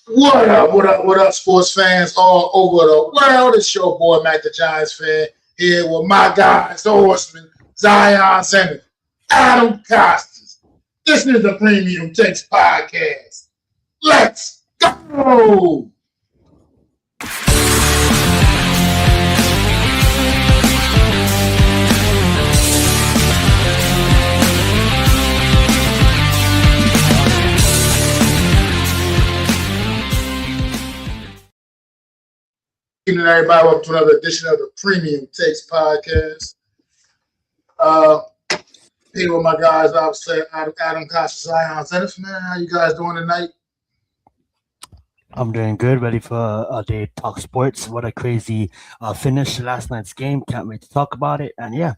What up, what up, sports fans all over the world? It's your boy, Mac the Giants fan, here with my guys, the horsemen, Zion Zenith, Adam Costas. This is the Premium Takes Podcast. Let's go! Evening, everybody. Welcome to another edition of the Premium Takes Podcast. Here with my guys, obviously, Adam Costa, Zion Zenith. Man, how you guys doing tonight? I'm doing good. Ready for a day to talk sports. What a crazy finish to last night's game. Can't wait to talk about it. And yeah.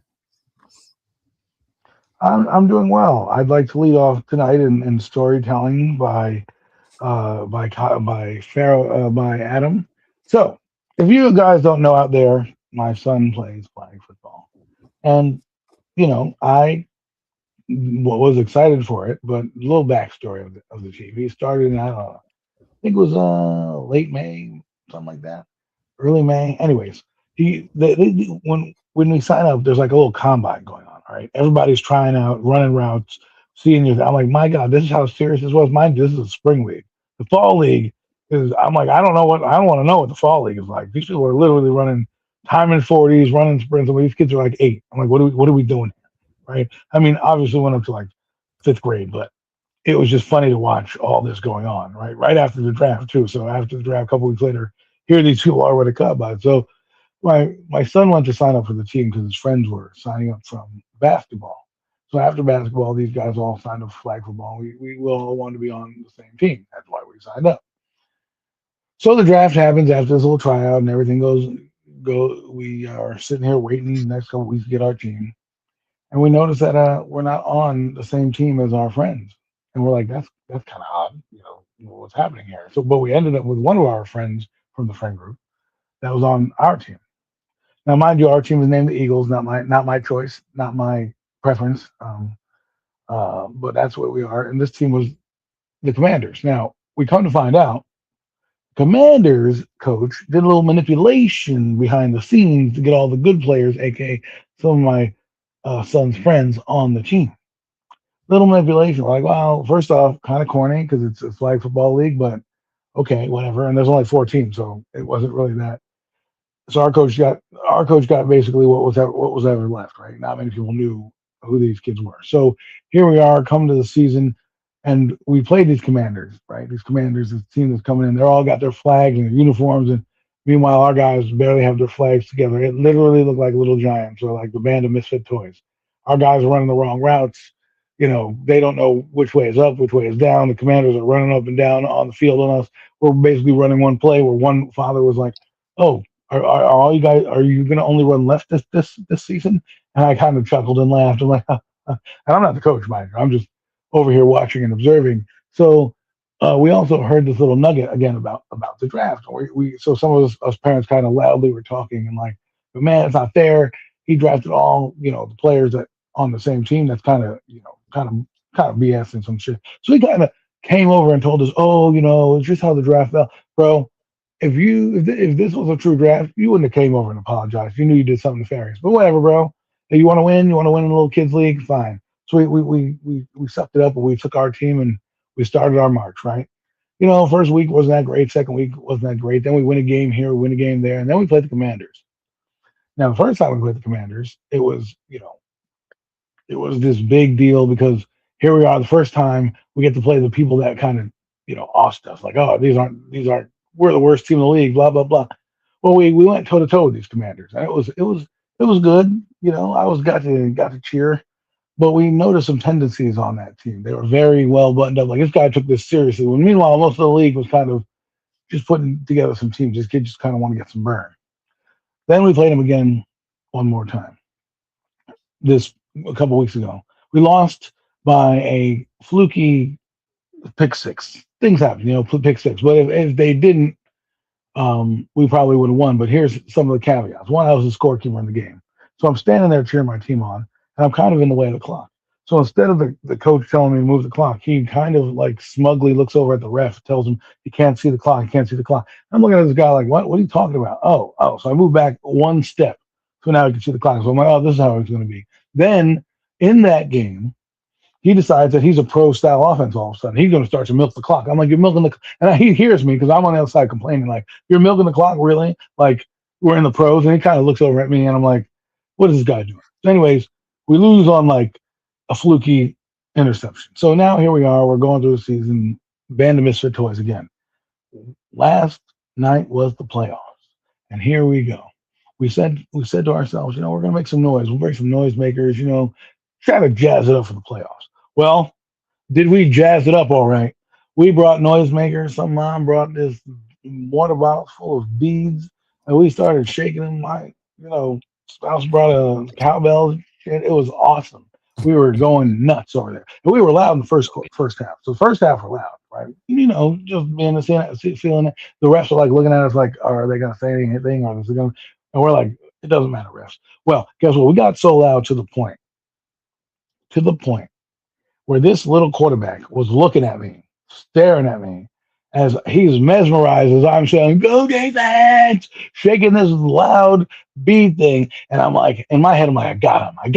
I'm doing well. I'd like to lead off tonight in storytelling by Adam. So, if you guys don't know out there, my son plays flag football, and I was excited for it. But a little backstory of the team. He started in, I don't know, I think it was late May, something like that, early May. Anyways, when we sign up, there's like a little combine going on. All right, everybody's trying out, running routes, seeing you. I'm like, my God, this is how serious this was. Mind you, this is a spring league. The fall league is. I'm like, I don't want to know what the fall league is like. These people are literally running time in 40s, running sprints. And these kids are like 8. I'm like, what are we doing here? Right? I mean, obviously went up to like 5th grade, but it was just funny to watch all this going on. Right after the draft too. So after the draft, a couple weeks later, here these people are with a combine. So my son went to sign up for the team because his friends were signing up from basketball. So after basketball, these guys all signed up for flag football. We all wanted to be on the same team. That's why we signed up. So the draft happens after this little tryout and everything goes. We are sitting here waiting the next couple weeks to get our team, and we notice that we're not on the same team as our friends, and we're like, that's kind of odd. What's happening here? So, but we ended up with one of our friends from the friend group that was on our team. Now, mind you, our team was named the Eagles, not my choice, not my preference. But that's what we are. And this team was the Commanders. Now, we come to find out, Commanders coach did a little manipulation behind the scenes to get all the good players, aka some of my son's friends, on the team. Little manipulation. We're like, well, first off, kind of corny because it's a flag football league, but okay, whatever. And there's only 4 teams, so it wasn't really that. So our coach got basically what was ever left, right? Not many people knew who these kids were. So here we are, coming to the season, and we played these Commanders, right? These Commanders, this team that's coming in, they're all got their flags and their uniforms, and meanwhile our guys barely have their flags together. It literally looked like Little Giants or like the band of misfit toys. Our guys are running the wrong routes. They don't know which way is up, which way is down. The Commanders are running up and down on the field on us. We're basically running one play where one father was like, "Oh, are all you guys? Are you going to only run left this season?" And I kind of chuckled and laughed. I'm like, and I'm not the coach, mind you. I'm just over here watching and observing. So we also heard this little nugget again about the draft. So some of us parents kind of loudly were talking and like, but man, it's not fair. He drafted all the players that on the same team. That's kind of BS and some shit. So he kind of came over and told us, oh, it's just how the draft fell, bro. If this was a true draft, you wouldn't have came over and apologized. You knew you did something nefarious. But whatever, bro. If you want to win in a little kids league, fine. So we sucked it up and we took our team and we started our march, right? First week wasn't that great. Second week wasn't that great. Then we win a game here, we win a game there, and then we played the Commanders. Now, the first time we played the Commanders, it was this big deal because here we are, the first time we get to play the people that kind of, awed us. Like, oh, these aren't we're the worst team in the league, blah, blah, blah. Well, we went toe to toe with these Commanders, and it was good. I got to cheer, but we noticed some tendencies on that team. They were very well buttoned up. Like, this guy took this seriously. When meanwhile, most of the league was kind of just putting together some teams. This kid just kind of want to get some burn. Then we played him again one more time. A couple weeks ago, we lost by a fluky pick six. Things happen, pick six. But if they didn't, we probably would have won. But here's some of the caveats. One, I was the scorekeeper in the game. So I'm standing there cheering my team on, and I'm kind of in the way of the clock. So instead of the coach telling me to move the clock, he kind of like smugly looks over at the ref, tells him he can't see the clock, he can't see the clock. I'm looking at this guy like, what? What are you talking about? Oh. So I move back one step, so now I can see the clock. So I'm like, oh, this is how it's going to be. Then in that game, he decides that he's a pro style offense all of a sudden. He's going to start to milk the clock. I'm like, you're milking the and he hears me because I'm on the outside complaining, like, you're milking the clock, really? Like, we're in the pros. And he kind of looks over at me and I'm like, what is this guy doing? So anyways, we lose on like a fluky interception. So now here we are. We're going through the season. Band of misfit toys again. Last night was the playoffs. And here we go. We said to ourselves, we're going to make some noise. We'll bring some noisemakers, try to jazz it up for the playoffs. Well, did we jazz it up all right? We brought noisemakers. Some mom brought this water bottle full of beads, and we started shaking them. My, spouse brought a cowbell. It was awesome. We were going nuts over there, and we were loud in the first half. So the first half we're loud, right? Just being the feeling it. The refs are like looking at us like, are they going to say anything, or is it going? And we're like, it doesn't matter, refs. Well, guess what? We got so loud to the point where this little quarterback was looking at me, staring at me, as he's mesmerized as I'm saying, go defense, shaking this loud beat thing. And I'm like, in my head, I'm like, I got him. I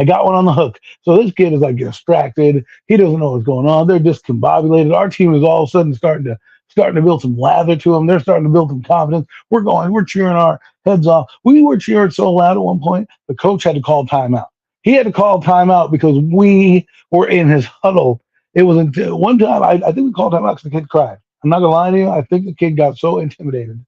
got one on the hook. So this kid is like distracted. He doesn't know what's going on. They're discombobulated. Our team is all of a sudden starting to build some lather to them. They're starting to build some confidence. We're cheering our heads off. We were cheering so loud at one point, the coach had to call timeout. He had to call timeout because we were in his huddle. It was until one time, I think we called timeout because the kid cried. I'm not gonna lie to you. I think the kid got so intimidated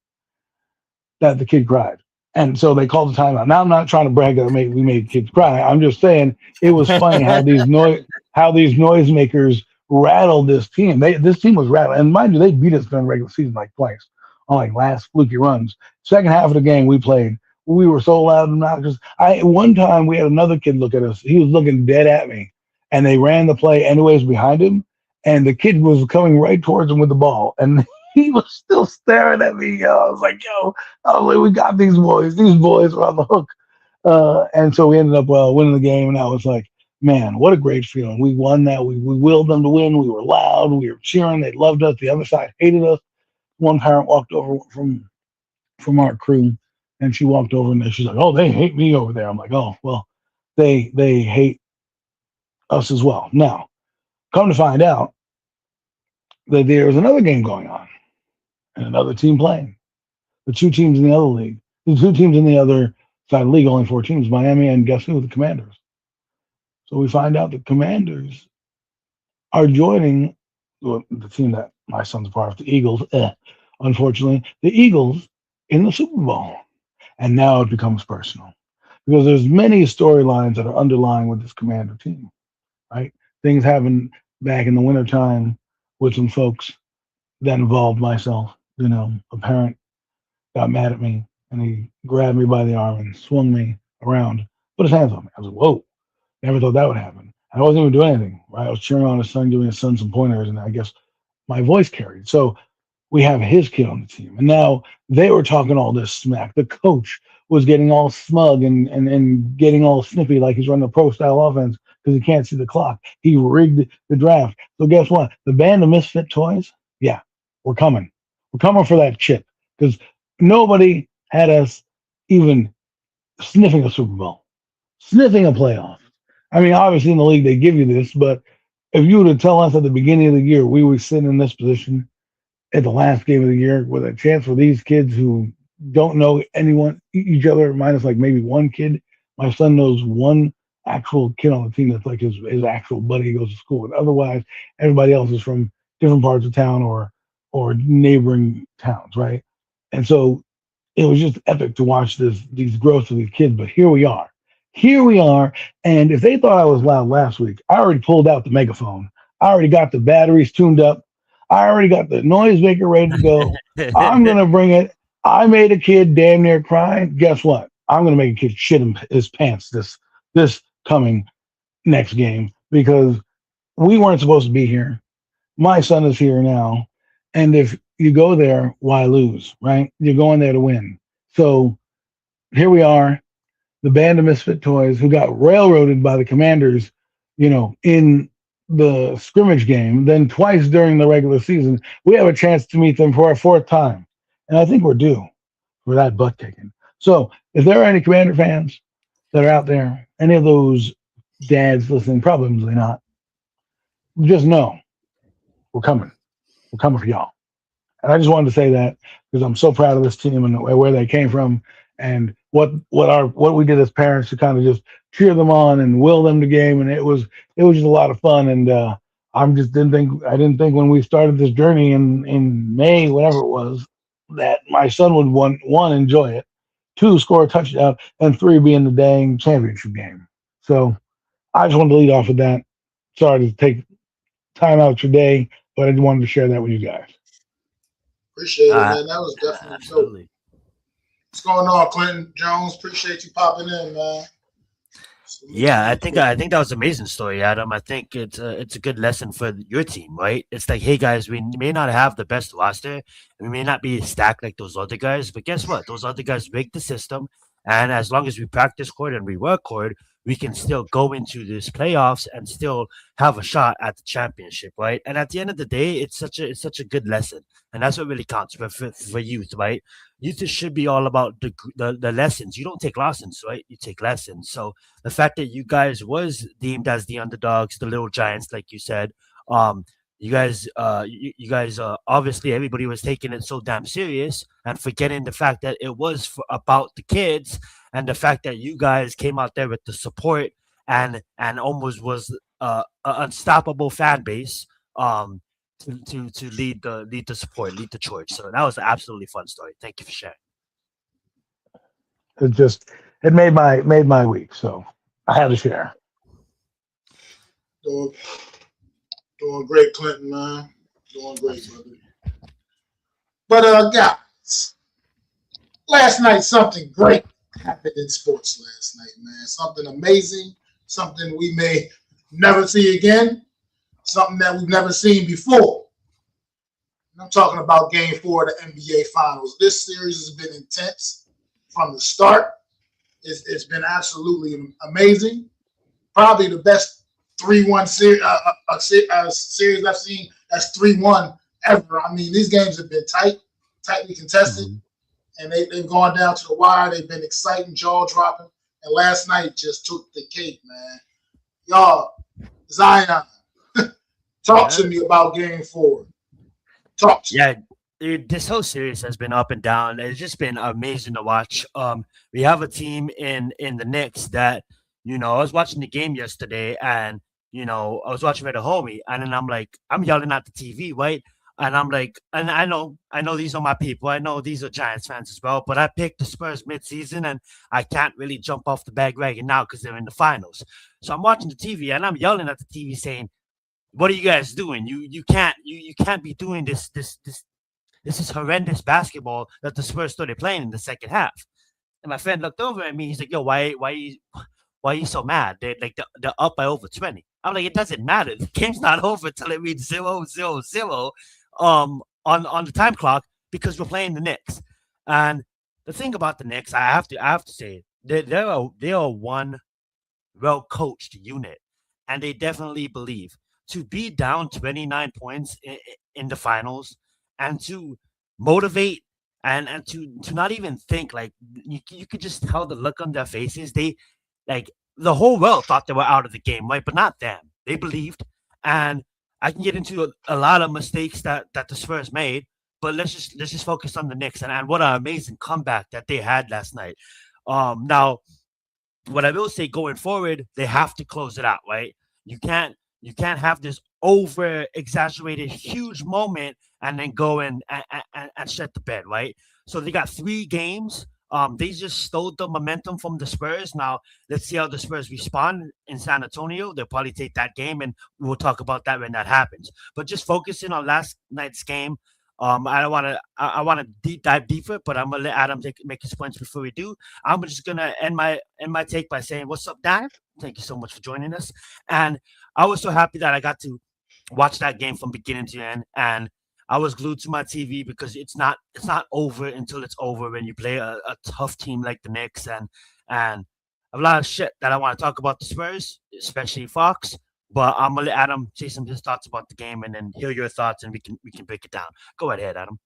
that the kid cried, and so they called the timeout. Now I'm not trying to brag that we made kids cry. I'm just saying it was funny how these noisemakers rattled this team. This team was rattled, and mind you, they beat us during the regular season like twice on like last fluky runs. Second half of the game we played, we were so loud and obnoxious. One time we had another kid look at us. He was looking dead at me, and they ran the play anyways behind him. And the kid was coming right towards him with the ball, and he was still staring at me. I was like, we got these boys. These boys are on the hook. And so we ended up winning the game, and I was like, man, what a great feeling. We won that. We willed them to win. We were loud. We were cheering. They loved us. The other side hated us. One parent walked over from our crew, and she walked over, and she's like, oh, they hate me over there. I'm like, oh, well, they hate us as well. Now, come to find out that there's another game going on and another team playing. The two teams in the other league, the two teams in the other side of the league, only 4 teams, Miami and guess who? The Commanders. So we find out the Commanders are joining the team that my son's a part of, the Eagles. Unfortunately, the Eagles in the Super Bowl. And now it becomes personal because there's many storylines that are underlying with this Commander team, right? Things happen back in the wintertime with some folks that involved myself. A parent got mad at me and he grabbed me by the arm and swung me around, put his hands on me. I was like, whoa, never thought that would happen. I wasn't even doing anything, right? I was cheering on his son, giving his son some pointers, and I guess my voice carried. So we have his kid on the team. And now they were talking all this smack. The coach was getting all smug and getting all snippy like he's running a pro style offense because he can't see the clock. He rigged the draft. So guess what? The band of misfit toys, yeah, we're coming. We're coming for that chip because nobody had us even sniffing a Super Bowl, sniffing a playoff. I mean, obviously in the league they give you this, but if you were to tell us at the beginning of the year we were sitting in this position at the last game of the year with a chance for these kids who don't know each other, minus like maybe one kid. My son knows one actual kid on the team that's like his actual buddy he goes to school with. Otherwise, everybody else is from different parts of town or neighboring towns, right? And so it was just epic to watch these growths of these kids. But here we are. And if they thought I was loud last week, I already pulled out the megaphone. I already got the batteries tuned up. I already got the noisemaker ready to go. I'm going to bring it. I made a kid damn near cry. Guess what? I'm going to make a kid shit his pants this coming next game because we weren't supposed to be here. My son is here now. And if you go there, why lose, right? You're going there to win. So here we are, the band of misfit toys who got railroaded by the Commanders in the scrimmage game, then twice during the regular season, we have a chance to meet them for a fourth time. And I think we're due for that butt kicking. So if there are any Commander fans that are out there, any of those dads listening, probably not, just know we're coming. We're coming for y'all. And I just wanted to say that because I'm so proud of this team and where they came from and what we did as parents to kind of just cheer them on and will them to game. And it was just a lot of fun. And I didn't think when we started this journey in May, whatever it was, that my son would one enjoy it, two score a touchdown, and three be in the dang championship game. So I just wanted to lead off with that. Sorry to take time out your day, but I just wanted to share that with you guys. Appreciate it, man. That was definitely absolutely dope. What's going on, Clinton Jones? Appreciate you popping in, man. Yeah, I think that was an amazing story, Adam. I think it's a good lesson for your team, right? It's like, hey guys, we may not have the best roster, we may not be stacked like those other guys, but guess what? Those other guys make the system, and as long as we practice hard and we work hard, we can still go into this playoffs and still have a shot at the championship, right? And at the end of the day, it's such a good lesson, and that's what really counts for youth, right? Youth should be all about the lessons. You don't take lessons, right? You take lessons. So the fact that you guys was deemed as the underdogs, the little giants, like you said, you guys, obviously everybody was taking it so damn serious and forgetting the fact that it was about the kids, and the fact that you guys came out there with the support and almost was an unstoppable fan base to lead the support, lead the charge. So that was an absolutely fun story. Thank you for sharing. It made my week, so I had to share. Doing great, Clinton, man. Doing great, brother. But guys, last night something great happened in sports last night, man. Something amazing, something we may never see again, something that we've never seen before. And I'm talking about Game 4 of the NBA Finals. This series has been intense from the start. It's been absolutely amazing. Probably the best 3-1 series I've seen that's 3-1 ever. I mean, these games have been tightly contested, and they've gone down to the wire. They've been exciting, jaw-dropping, and last night just took the cake, man. Y'all, Zion, talk to me about Game 4. Talk to me. Yeah, dude, this whole series has been up and down. It's just been amazing to watch. We have a team in the Knicks that, I was watching the game yesterday, and I was watching with a homie, and then I'm yelling at the TV, right? And I'm like, and I know these are my people. I know these are Giants fans as well, but I picked the Spurs mid-season, and I can't really jump off the bandwagon now because they're in the finals. So I'm watching the TV, and I'm yelling at the TV saying, "What are you guys doing? You can't be doing this. This is horrendous basketball that the Spurs started playing in the second half." And my friend looked over at me. He's like, "Yo, why are you so mad? They're up by over 20." I'm like, it doesn't matter. The game's not over until it reads 0-0-0 on the time clock because we're playing the Knicks. And the thing about the Knicks, I have to say, they are one well coached unit, and they definitely believe to be down 29 points in the finals and to motivate and to not even think, like you could just tell the look on their faces. They the whole world thought they were out of the game, right? But not them. They believed. And I can get into a lot of mistakes that the Spurs made, but let's just focus on the Knicks and what an amazing comeback that they had last night. Now, what I will say going forward, they have to close it out, right? You can't have this over exaggerated huge moment and then go and shut the bed, right? So they got 3 games. They just stole the momentum from the Spurs. Now, let's see how the Spurs respond in San Antonio. They'll probably take that game, and we'll talk about that when that happens. But just focusing on last night's game, I want to deep dive deeper, but I'm gonna let Adam make his points before we do. I'm just gonna end my take by saying, "What's up, Dan? Thank you so much for joining us." And I was so happy that I got to watch that game from beginning to end, and I was glued to my TV because it's not over until it's over when you play a tough team like the Knicks, and I have a lot of shit that I want to talk about the Spurs, especially Fox. But I'm gonna let Adam say some of his thoughts about the game, and then hear your thoughts, and we can break it down. Go ahead, Adam.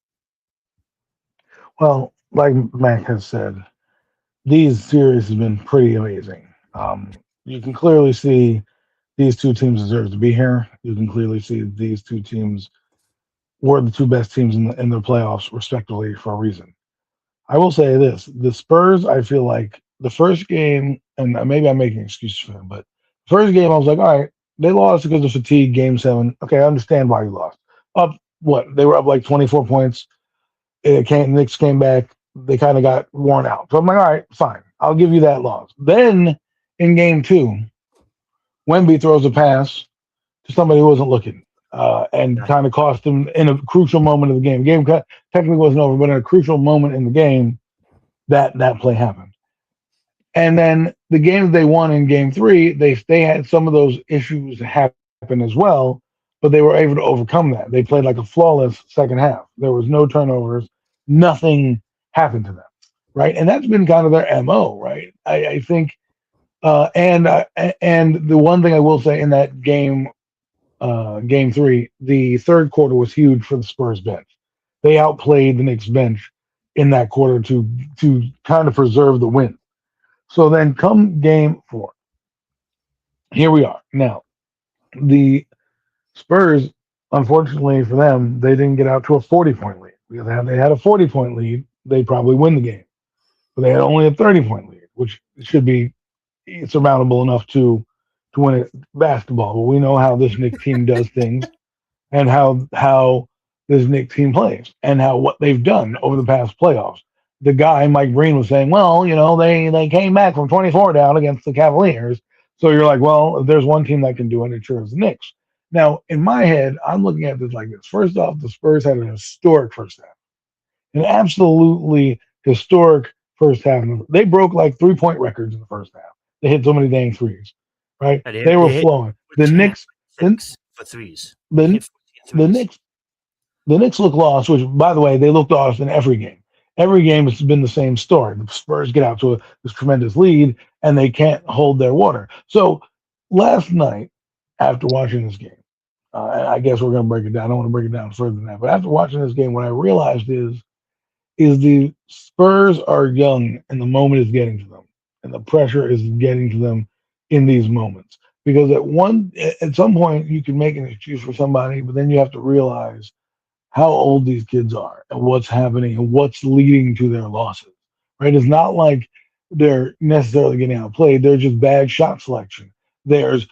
Well, like Mac has said, these series have been pretty amazing. You can clearly see these two teams deserve to be here. You can clearly see these two teams were the two best teams in the playoffs, respectively, for a reason. I will say this: the Spurs, I feel like the first game, and maybe I'm making excuses for them, but first game I was like, all right, they lost because of fatigue. Game 7, okay, I understand why you lost. Up what? They were up like 24 points. Knicks came back. They kind of got worn out. So I'm like, all right, fine, I'll give you that loss. Then in game 2, Wemby throws a pass to somebody who wasn't looking, and Yeah. kind of cost them in a crucial moment of the game. The game technically wasn't over, but in a crucial moment in the game, that play happened. And then the games they won in game 3, they had some of those issues happen as well, but they were able to overcome that. They played like a flawless second half. There was no turnovers, nothing happened to them, right? And that's been kind of their MO, right? I think, and the one thing I will say in that game, game 3, the third quarter was huge for the Spurs bench. They outplayed the Knicks bench in that quarter to kind of preserve the win. So then come game 4. Here we are. Now, the Spurs, unfortunately for them, they didn't get out to a 40-point lead. Because if they had a 40-point lead, they'd probably win the game. But they had only a 30-point lead, which should be surmountable enough to win a basketball. But we know how this Knicks team does things, and how this Knicks team plays, and how what they've done over the past playoffs. The guy Mike Breen was saying, well, they came back from 24 down against the Cavaliers. So you're like, well, if there's one team that can do it, it sure is the Knicks. Now, in my head, I'm looking at this like this. First off, the Spurs had an historic first half, an absolutely historic first half. They broke like 3-point records in the first half. They hit so many dang threes, right? Yeah, They were hit flowing. The 14 and Knicks, 6 for threes. They the hit 14 the threes. Knicks the Knicks look lost, which, by the way, they looked lost in every game. Every game has been the same story. The Spurs get out to this tremendous lead, and they can't hold their water. So last night, after watching this game, and I guess we're going to break it down. I don't want to break it down further than that. But after watching this game, what I realized is the Spurs are young, and the moment is getting to them, and the pressure is getting to them in these moments. Because at some point, you can make an excuse for somebody, but then you have to realize how old these kids are and what's happening and what's leading to their losses. Right? It's not like they're necessarily getting outplayed. They're just bad shot selection. There's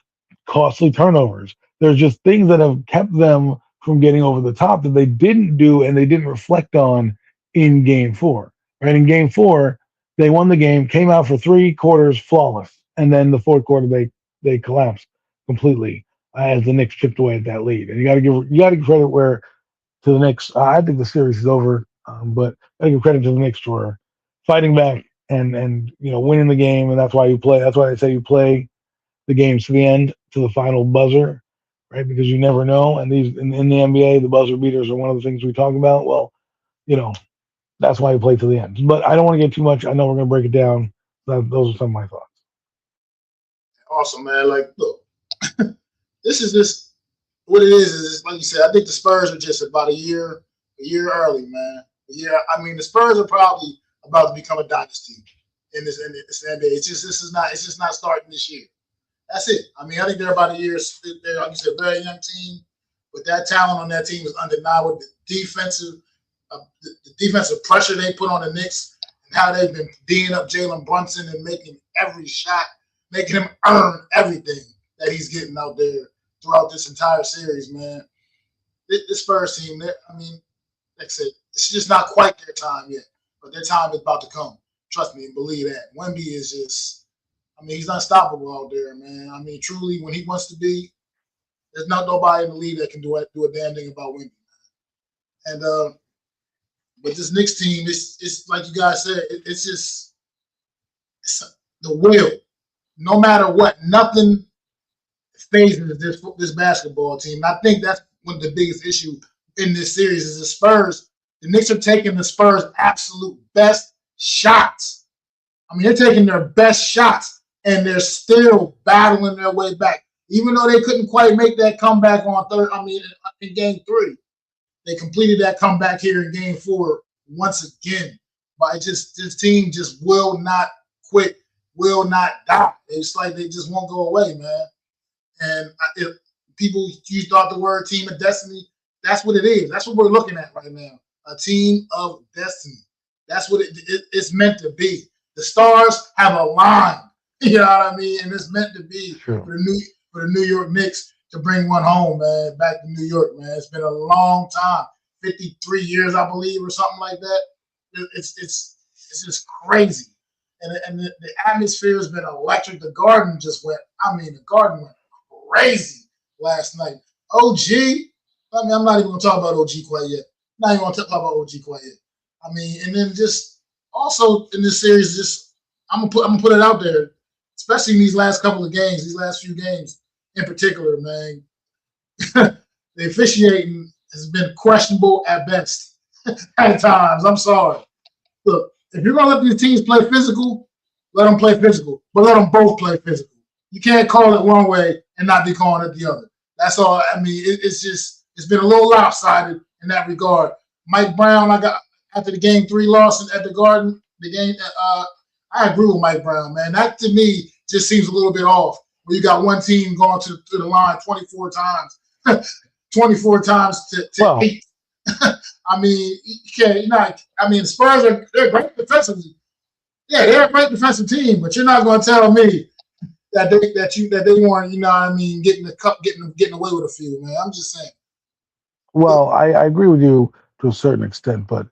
costly turnovers. There's just things that have kept them from getting over the top that they didn't do and they didn't reflect on in game 4. Right? In game 4, they won the game, came out for 3 quarters flawless, and then the fourth quarter they collapsed completely as the Knicks chipped away at that lead. And you got to give credit where to the Knicks. I think the series is over, but I give credit to the Knicks for fighting back and winning the game, and that's why you play. That's why they say you play the games to the end, to the final buzzer, right? Because you never know. And these in the NBA, the buzzer beaters are one of the things we talk about. Well, that's why you play to the end. But I don't want to get too much. I know we're going to break it down. Those are some of my thoughts. Awesome, man. Like, look, this is just what it is like you said. I think the Spurs are just about a year early, man. I mean, the Spurs are probably about to become a dynasty in this NBA. It's just not starting this year. That's it. I mean, I think they're about a year. They're, like you said, a very young team, but that talent on that team is undeniable. The defensive pressure they put on the Knicks and how they've been D'ing up Jalen Brunson and making every shot, making him earn everything that he's getting out there throughout this entire series, man. This Spurs team, I mean, like I said, it's just not quite their time yet, but their time is about to come. Trust me and believe that. Wemby is just, I mean, he's unstoppable out there, man. I mean, truly, when he wants to be, there's not nobody in the league that can do a damn thing about Wemby. And but this Knicks team, it's like you guys said, it's the will. No matter what, nothing phases this basketball team. And I think that's one of the biggest issue in this series is the Spurs. The Knicks are taking the Spurs' absolute best shots. I mean, they're taking their best shots and they're still battling their way back. Even though they couldn't quite make that comeback in game 3, they completed that comeback here in game 4 once again. But this team just will not quit, will not die. It's like they just won't go away, man. And if people use the word team of destiny, that's what it is. That's what we're looking at right now. A team of destiny. That's what it's meant to be. The stars have aligned. You know what I mean? And it's meant to be for the New York Knicks to bring one home, man, back to New York, man. It's been a long time, 53 years, I believe, or something like that. It's just crazy. And the atmosphere has been electric. The Garden went crazy last night. OG, I'm not even going to talk about OG quite yet. Not even going to talk about OG quite yet. And then just also in this series, I'm gonna put it out there, especially in these last couple of games, these last few games in particular, man. The officiating has been questionable at best at times. I'm sorry. Look, if you're gonna let these teams play physical, let them play physical, but let them both play physical. You can't call it one way and not be calling it the other. That's all. It's been a little lopsided in that regard. Mike Brown, after the game 3 loss at the Garden, I agree with Mike Brown, man. That to me just seems a little bit off. Where you got one team going to the line 24 times, 24 times to 8. The Spurs they're great defensively. Yeah, they're a great defensive team, but you're not going to tell me that they weren't, getting the cup, getting away with a few, man. I'm just saying. Well, I agree with you to a certain extent, but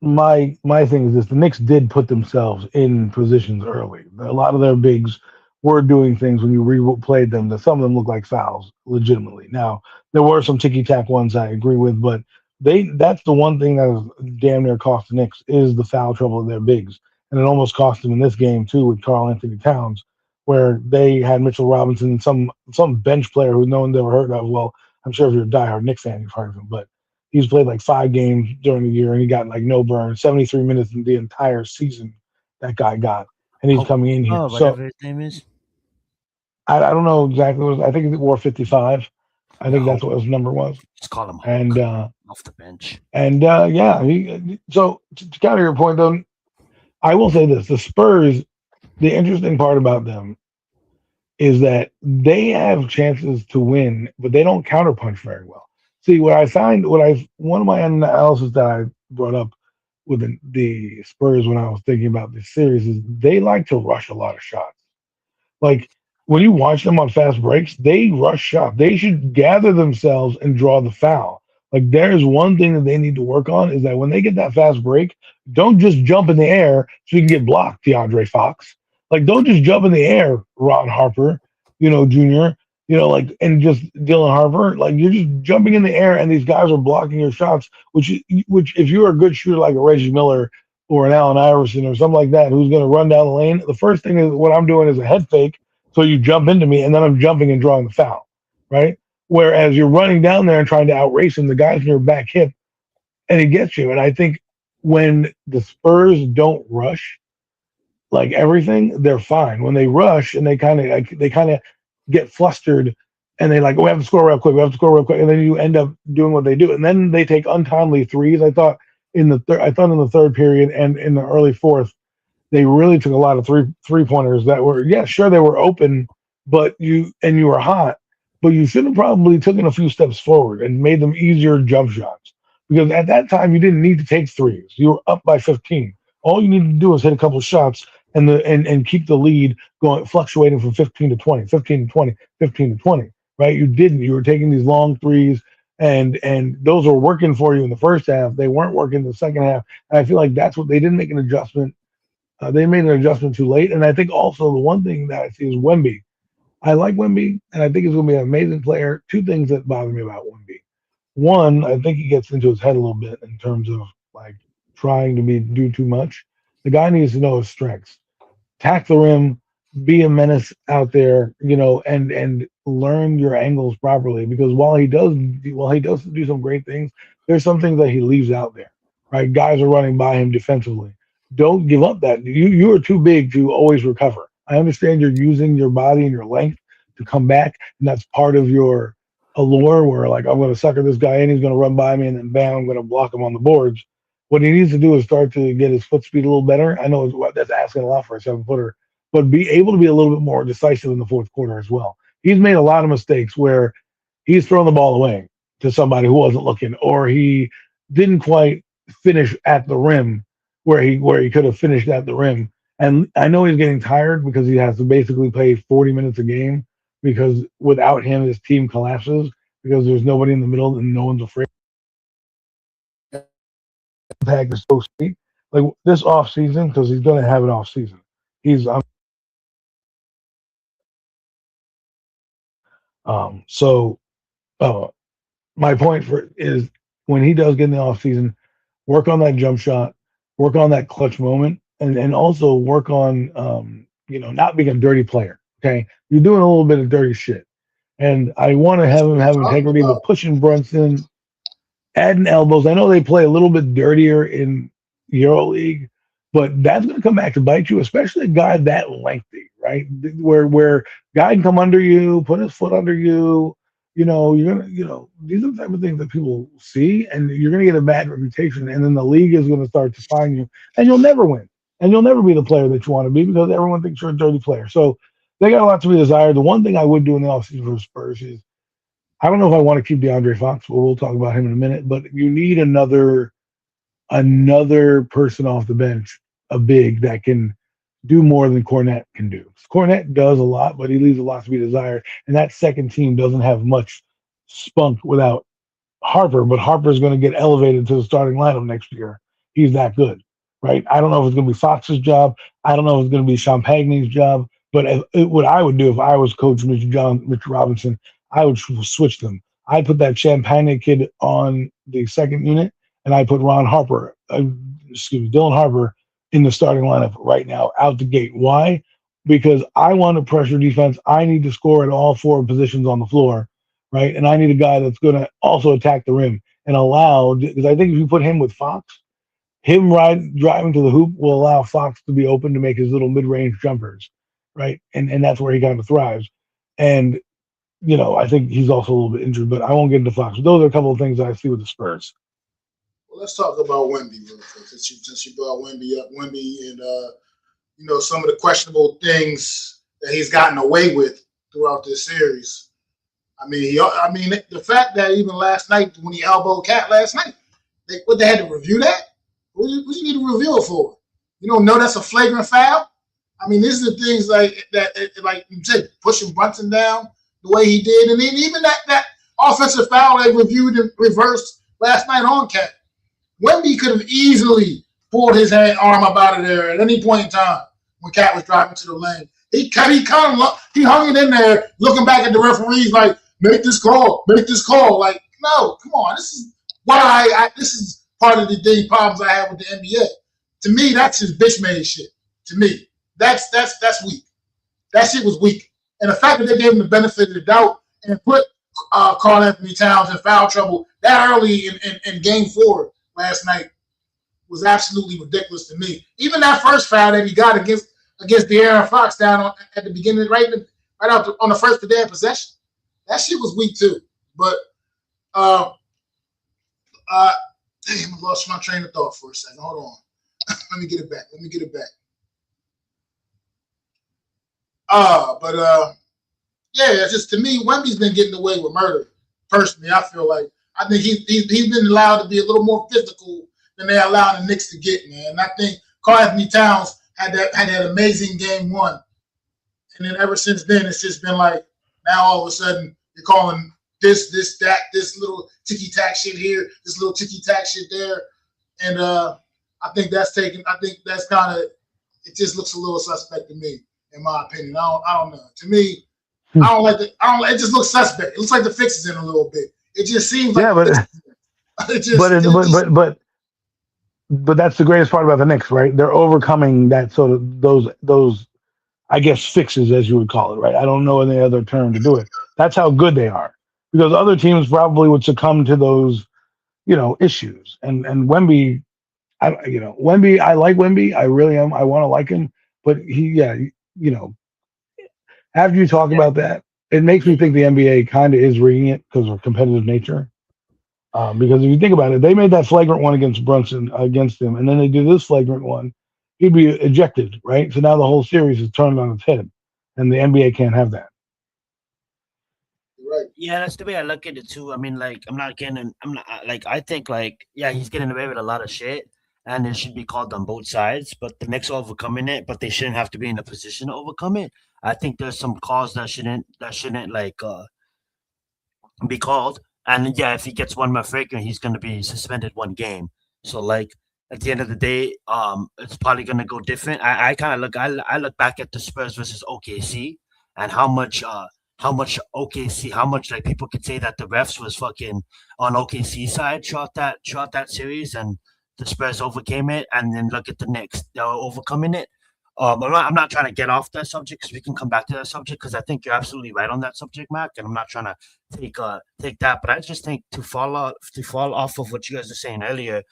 my thing is this: the Knicks did put themselves in positions early. A lot of their bigs were doing things when you replayed them that some of them look like fouls, legitimately. Now there were some ticky tack ones I agree with, but that's the one thing that has damn near cost the Knicks is the foul trouble of their bigs, and it almost cost them in this game too with Karl Anthony Towns, where they had Mitchell Robinson and some bench player who no one's ever heard of. Well, I'm sure if you're a diehard Knicks fan, you've heard of him, but he's played like 5 games during the year, and he got like no burn, 73 minutes in the entire season. That guy got, and he's coming in here. Whatever his name is. I don't know exactly what it was. I think he wore 55. I think that's what his number was. Just call him and off the bench. And so to counter your point, though, I will say this: the Spurs. The interesting part about them is that they have chances to win, but they don't counterpunch very well. See, one of my analysis that I brought up with the Spurs when I was thinking about this series is they like to rush a lot of shots. Like when you watch them on fast breaks, they rush shots. They should gather themselves and draw the foul. Like there's one thing that they need to work on is that when they get that fast break, don't just jump in the air so you can get blocked, DeAndre Fox. Like don't just jump in the air, Ron Harper, Jr. And just Dylan Harper, like you're just jumping in the air and these guys are blocking your shots, which if you're a good shooter like a Reggie Miller or an Allen Iverson or something like that, who's going to run down the lane, the first thing is what I'm doing is a head fake. So you jump into me and then I'm jumping and drawing the foul, right? Whereas you're running down there and trying to outrace him, the guy's in your back hip and he gets you. And I think when the Spurs don't rush, like everything, they're fine. When they rush and they kind of get flustered and they we have to score real quick, and then you end up doing what they do, and then they take untimely threes. I thought in the third period and in the early fourth, they really took a lot of three pointers that were they were open, but you were hot, but you should have probably taken a few steps forward and made them easier jump shots because at that time you didn't need to take threes. You were up by 15. All you needed to do was hit a couple shots and keep the lead going, fluctuating from 15 to 20, 15 to 20, 15 to 20, right? You didn't. You were taking these long threes, and those were working for you in the first half. They weren't working in the second half. And I feel like that's what they didn't make an adjustment. They made an adjustment too late. And I think also the one thing that I see is Wemby. I like Wemby, and I think he's going to be an amazing player. 2 things that bother me about Wemby. One, I think he gets into his head a little bit in terms of trying to do too much. The guy needs to know his strengths. Tack the rim, be a menace out there, and learn your angles properly. Because while he does do some great things, there's some things that he leaves out there. Right? Guys are running by him defensively. don't give up that. You are too big to always recover. I understand you're using your body and your length to come back, and that's part of your allure where like I'm going to sucker this guy in, he's going to run by me, and then bam, I'm going to block him on the boards. What he needs to do is start to get his foot speed a little better. I know that's asking a lot for a 7-footer, but be able to be a little bit more decisive in the fourth quarter as well. He's made a lot of mistakes where he's thrown the ball away to somebody who wasn't looking, or he didn't quite finish at the rim where he could have finished at the rim. And I know he's getting tired because he has to basically play 40 minutes a game because without him, his team collapses because there's nobody in the middle and no one's afraid. Impact is so sweet. Like this off season, because he's going to have an off season. He's so my point for is when he does get in the off season, work on that jump shot, work on that clutch moment, and also work on not being a dirty player. Okay, you're doing a little bit of dirty shit, and I want to have him have integrity, but pushing Brunson, adding elbows. I know they play a little bit dirtier in EuroLeague, but that's going to come back to bite you, especially a guy that lengthy, right? Where guy can come under you, put his foot under you. You're gonna, these are the type of things that people see, and you're gonna get a bad reputation, and then the league is gonna start to find you, and you'll never win, and you'll never be the player that you want to be because everyone thinks you're a dirty player. So they got a lot to be desired. The one thing I would do in the offseason for the Spurs is I don't know if I want to keep DeAndre Fox, but we'll talk about him in a minute. But you need another person off the bench, a big that can do more than Cornette can do. Cornette does a lot, but he leaves a lot to be desired. And that second team doesn't have much spunk without Harper, but Harper's going to get elevated to the starting lineup next year. He's that good, right? I don't know if it's going to be Fox's job. I don't know if it's going to be Champagne's job. But what I would do if I was Coach Mitch Robinson, I would switch them. I'd put that Champagne kid on the second unit, and I put Dylan Harper in the starting lineup right now, out the gate. Why? Because I want to pressure defense. I need to score at all 4 positions on the floor, right? And I need a guy that's going to also attack the rim and allow, because I think if you put him with Fox, him driving to the hoop will allow Fox to be open to make his little mid-range jumpers, right? And that's where he kind of thrives. And, I think he's also a little bit injured, but I won't get into Fox. But those are a couple of things that I see with the Spurs. Well, let's talk about Wemby real quick, since you brought Wemby up. Wemby and, some of the questionable things that he's gotten away with throughout this series. The fact that even last night when he elbowed Cat last night, they had to review that? What do you need to review it for? You don't know that's a flagrant foul? These are the things like that, like you said, pushing Brunson down the way he did, and then even that offensive foul they reviewed and reversed last night on Cat. Wemby could have easily pulled his arm up out of there at any point in time when Cat was driving to the lane. He hung it in there, looking back at the referees like, make this call. Like, no, come on. This is why this is part of the problems I have with the NBA. To me, that's just bitch made shit. To me, that's weak. That shit was weak. And the fact that they gave him the benefit of the doubt and put Karl Anthony Towns in foul trouble that early in Game 4 last night was absolutely ridiculous to me. Even that first foul that he got against De'Aaron Fox down at the beginning, right out on the first day of possession, that shit was weak too. But damn, I lost my train of thought for a second. Hold on. Let me get it back. It's just, to me, Wemby's been getting away with murder. Personally, I think he's been allowed to be a little more physical than they allowed the Knicks to get, man. And I think Karl Anthony Towns had that amazing Game 1, and then ever since then, it's just been like now all of a sudden you're calling this, that, this little ticky tack shit here, this little ticky tack shit there, and I think that's kind of, it just looks a little suspect to me, in my opinion. I don't know. To me, it just looks suspect. It looks like the fix is in a little bit. It just seems like but that's the greatest part about the Knicks, right? They're overcoming that sort of those I guess fixes, as you would call it, right? I don't know any other term to do it. That's how good they are, because other teams probably would succumb to those, issues. And Wemby, Wemby. I like Wemby. I really am. I want to like him, but after you talk Yeah, about that, it makes me yeah, think the NBA kind of is rigging it because of competitive nature. Because if you think about it, they made that flagrant one against Brunson against him, and then they do this flagrant one, he'd be ejected, right? So now the whole series is turned on its head, and the NBA can't have that. Right. yeah. That's the way I look at it too. I mean, like, I'm not like, I think like, yeah, he's getting away with a lot of shit, and it should be called on both sides. But the Knicks are overcoming it, but they shouldn't have to be in a position to overcome it. I think there's some calls that shouldn't like be called. And yeah, if he gets one more flagrant, he's going to be suspended 1 game. So like at the end of the day, it's probably going to go different. I kind of I look back at the Spurs versus OKC and how much OKC, how much like people could say that the refs was fucking on OKC side throughout that series, and the Spurs overcame it. And then look at the Knicks, they're overcoming it. I'm not trying to get off that subject because we can come back to that subject because I think you're absolutely right on that subject, Mac. And I'm not trying to take that, but I just think to fall off of what you guys were saying earlier,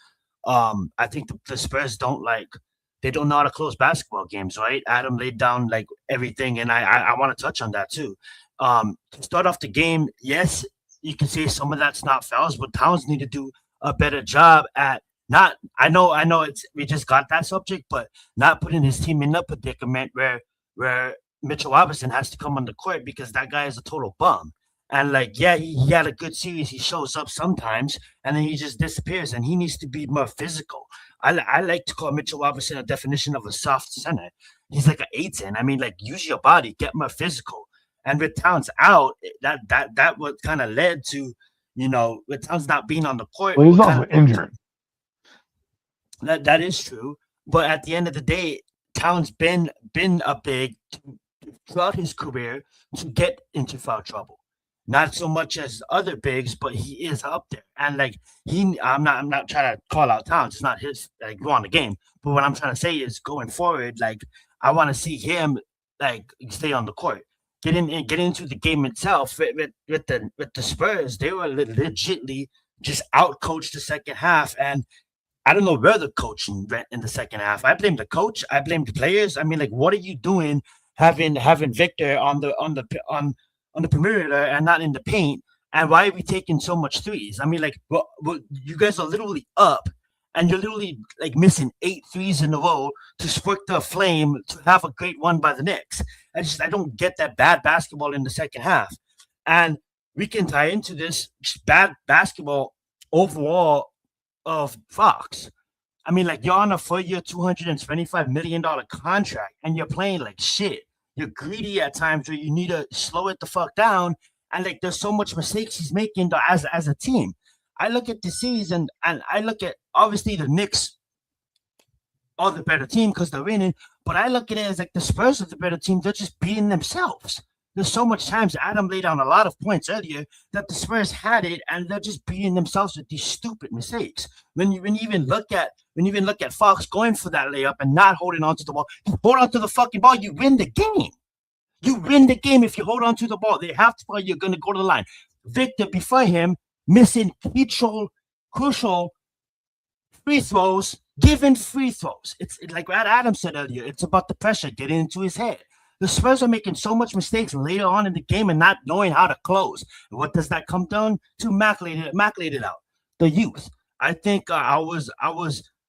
I think the Spurs they don't know how to close basketball games, right? Adam laid down like everything, and I want to touch on that too. To start off the game, yes, you can say some of that's not fouls, but Towns need to do a better job at not. I know it's we just got that subject, but not putting his team in a predicament where Mitchell Robinson has to come on the court because that guy is a total bum. And like, yeah, he had a good series. He shows up sometimes, and then he just disappears. And he needs to be more physical. I like to call Mitchell Robinson a definition of a soft center. He's like an 8-10. I mean, like, use your body, get more physical. And with Towns out, that what kind of led to, with Towns not being on the court, Well, he's what kind also of led to injured. that is true. But at the end of the day, Towns been a big throughout his career to get into foul trouble. Not so much as other bigs, but he is up there. And like I'm not trying to call out Towns. It's not his like go on the game. But what I'm trying to say is going forward, like I want to see him like stay on the court. Get into the game itself with the Spurs. They were legitly just out coached the second half, and I don't know where the coaching went in the second half. I blame the coach. I blame the players. I mean, like, what are you doing having Victor on the perimeter and not in the paint? And why are we taking so much threes? I mean, like, you guys are literally up, and you're literally like missing 8 threes in a row to spark the flame to have a great one by the Knicks. I don't get that bad basketball in the second half, and we can tie into this bad basketball overall of Fox. I mean, like you're on a 4-year, $225 million contract, and you're playing like shit. You're greedy at times where you need to slow it the fuck down. And like, there's so much mistakes he's making as a team. I look at the series and I look at obviously the Knicks are the better team because they're winning. But I look at it as like the Spurs are the better team. They're just beating themselves. There's so much times Adam laid down a lot of points earlier that the Spurs had it, and they're just beating themselves with these stupid mistakes. When you even look at Fox going for that layup and not holding on to the ball, you hold on to the fucking ball, you win the game. You win the game if you hold on to the ball. They have to, you're going to go to the line. Victor before him missing crucial free throws, given free throws. It's like what Adam said earlier. It's about the pressure getting into his head. The Spurs are making so much mistakes later on in the game and not knowing how to close. And what does that come down to? Mac laid it out. The youth. I think I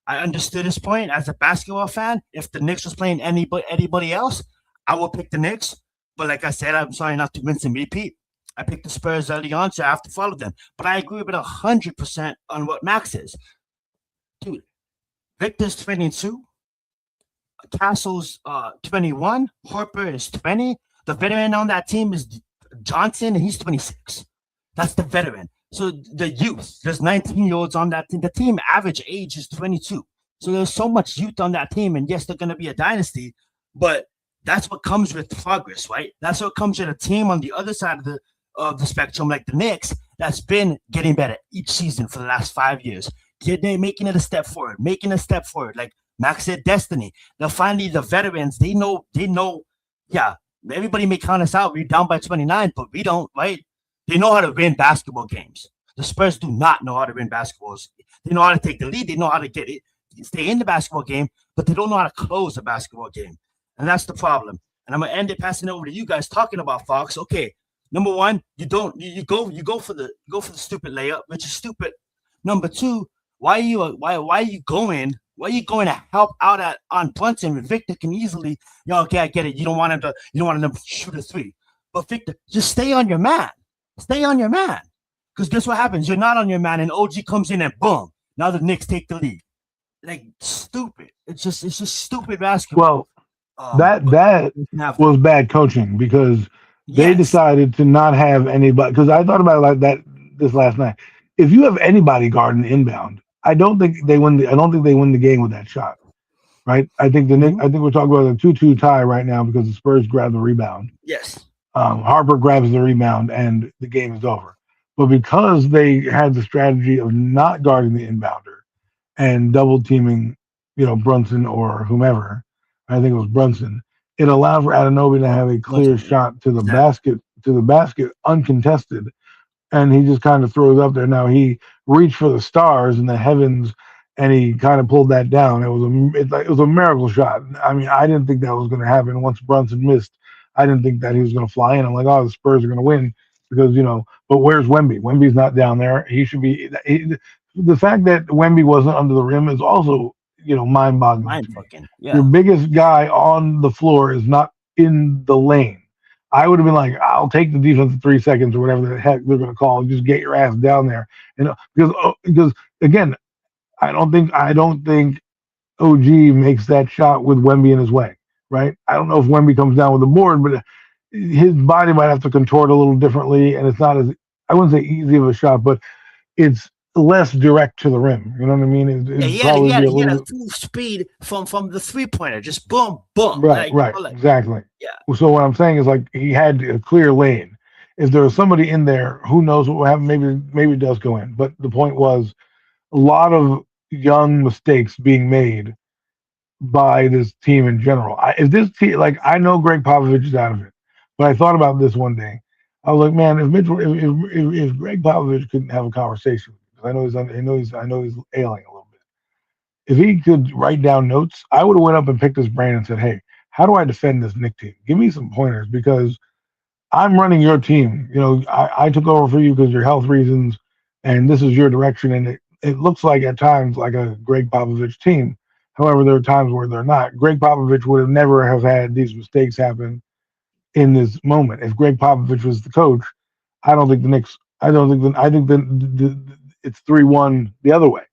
understood his point as a basketball fan. If the Knicks was playing anybody else, I would pick the Knicks. But like I said, I'm sorry not to rinse and repeat. I picked the Spurs early on, so I have to follow them. But I agree with 100% on what Max says. Dude, Victor's 22. Castle's 21. Harper is 20. The veteran on that team is Johnson, and he's 26. That's the veteran. So the youth, there's 19-year-olds on that team. The team average age is 22. So there's so much youth on that team, and yes, they're going to be a dynasty, but that's what comes with progress, right? That's what comes with a team on the other side of the spectrum, like the Knicks, that's been getting better each season for the last 5 years. They're making it a step forward. Like Max said, destiny. They're finally the veterans. They know. Yeah, everybody may count us out. We're down by 29, but we don't, right? They know how to win basketball games. The Spurs do not know how to win basketballs. They know how to take the lead. They know how to get it, stay in the basketball game, but they don't know how to close a basketball game, and that's the problem. And I'm gonna end it passing it over to you guys talking about Fox. Okay, number one, you go for the stupid layup, which is stupid. Number two, why are you going? Why are you going to help out on Brunson when Victor can easily? Okay, I get it. You don't want him to shoot a three, but Victor, just stay on your man. Stay on your man. Because guess what happens? You're not on your man, and OG comes in and boom. Now the Knicks take the lead. Like stupid. It's just stupid basketball. Well, that was bad coaching because they decided to not have anybody. Because I thought about it like that this last night. If you have anybody guarding inbound, I don't think they win the game with that shot. Right? I think the Knicks. I think we're talking about a 2-2 tie right now because the Spurs grab the rebound. Yes. Harper grabs the rebound and the game is over. But because they had the strategy of not guarding the inbounder and double teaming, Brunson or whomever, I think it was Brunson, it allowed for Anunoby to have a clear shot to the basket uncontested. And he just kind of throws up there. Now he reached for the stars in the heavens and he kind of pulled that down. It was a miracle shot. I mean, I didn't think that was going to happen once Brunson missed. I didn't think that he was going to fly in. I'm like, oh, the Spurs are going to win because, but where's Wemby? Wemby's not down there. He should be. The fact that Wemby wasn't under the rim is also, mind-boggling. Mind-fucking, yeah. Your biggest guy on the floor is not in the lane. I would have been like, I'll take the defense 3 seconds or whatever the heck they're going to call. Just get your ass down there. Because again, I don't think OG makes that shot with Wemby in his way. Right? I don't know if Wemby comes down with the board, but his body might have to contort a little differently, and it's not as, I wouldn't say easy of a shot, but it's less direct to the rim. You know what I mean? He had a full speed from the three-pointer, just boom, boom. Right, exactly. Yeah. So what I'm saying is like he had a clear lane. If there was somebody in there, who knows what will happen? Maybe it does go in. But the point was a lot of young mistakes being made by this team in general. If this team, like, I know Greg Popovich is out of it, but I thought about this one day. I was like, man, if Greg Popovich couldn't have a conversation, because I know he's ailing a little bit. If he could write down notes, I would have went up and picked his brain and said, hey, how do I defend this Knicks team? Give me some pointers because I'm running your team. I took over for you because of your health reasons, and this is your direction. And it looks like at times like a Greg Popovich team. However, there are times where they're not. Greg Popovich would have never have had these mistakes happen in this moment. If Greg Popovich was the coach, I think it's 3-1 the other way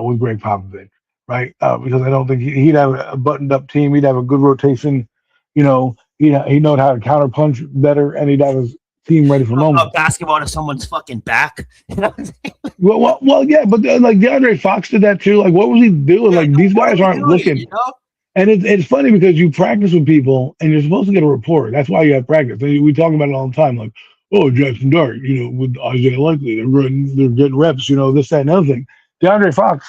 with Greg Popovich, right? Because I don't think he'd have a buttoned-up team. He'd have a good rotation. He'd know how to counterpunch better, and he'd have his team ready for moments. Basketball to someone's fucking back. Well, yeah, but like DeAndre Fox did that too. Like, what was he doing? Like, these guys aren't looking. And it's funny because you practice with people and you're supposed to get a report. That's why you have practice. We talk about it all the time. Like, oh, Jackson Dart, with Isaiah Likely, they're getting reps. This, that, and other thing. DeAndre Fox,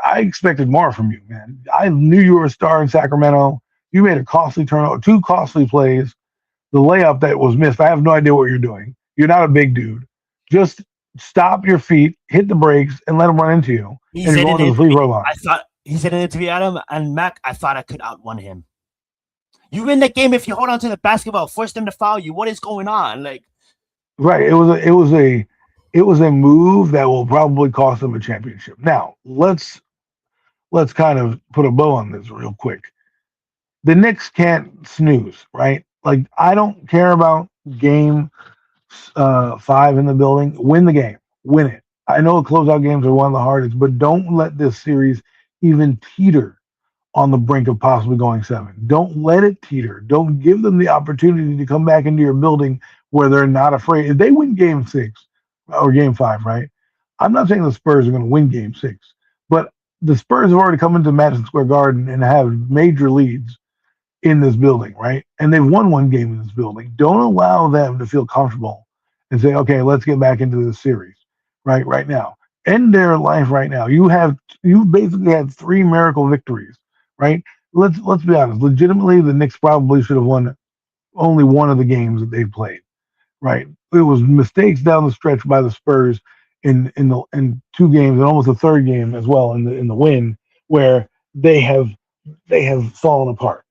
I expected more from you, man. I knew you were a star in Sacramento. You made a costly turnover, 2 costly plays. The layup that was missed, I have no idea what you're doing. You're not a big dude. Just stop your feet, hit the brakes, and let him run into you. And you're going to the free throw line. I thought he said in an interview, Adam and Mac, I thought I could outrun him. You win the game if you hold on to the basketball, force them to foul you. What is going on? Like, right. It was a move that will probably cost them a championship. Now, let's kind of put a bow on this real quick. The Knicks can't snooze, right? Like, I don't care about game 5 in the building. Win the game. Win it. I know closeout games are one of the hardest, but don't let this series even teeter on the brink of possibly going 7. Don't let it teeter. Don't give them the opportunity to come back into your building where they're not afraid. If they win game 6 or game 5, right? I'm not saying the Spurs are going to win game 6, but the Spurs have already come into Madison Square Garden and have major leads in this building, right? And they've won 1 game in this building. Don't allow them to feel comfortable and say, okay, let's get back into this series, right now. End their life right now. You basically had 3 miracle victories, right? Let's be honest. Legitimately, the Knicks probably should have won only one of the games that they played, right? It was mistakes down the stretch by the Spurs in 2 games and almost a third game as well in the win where they have fallen apart.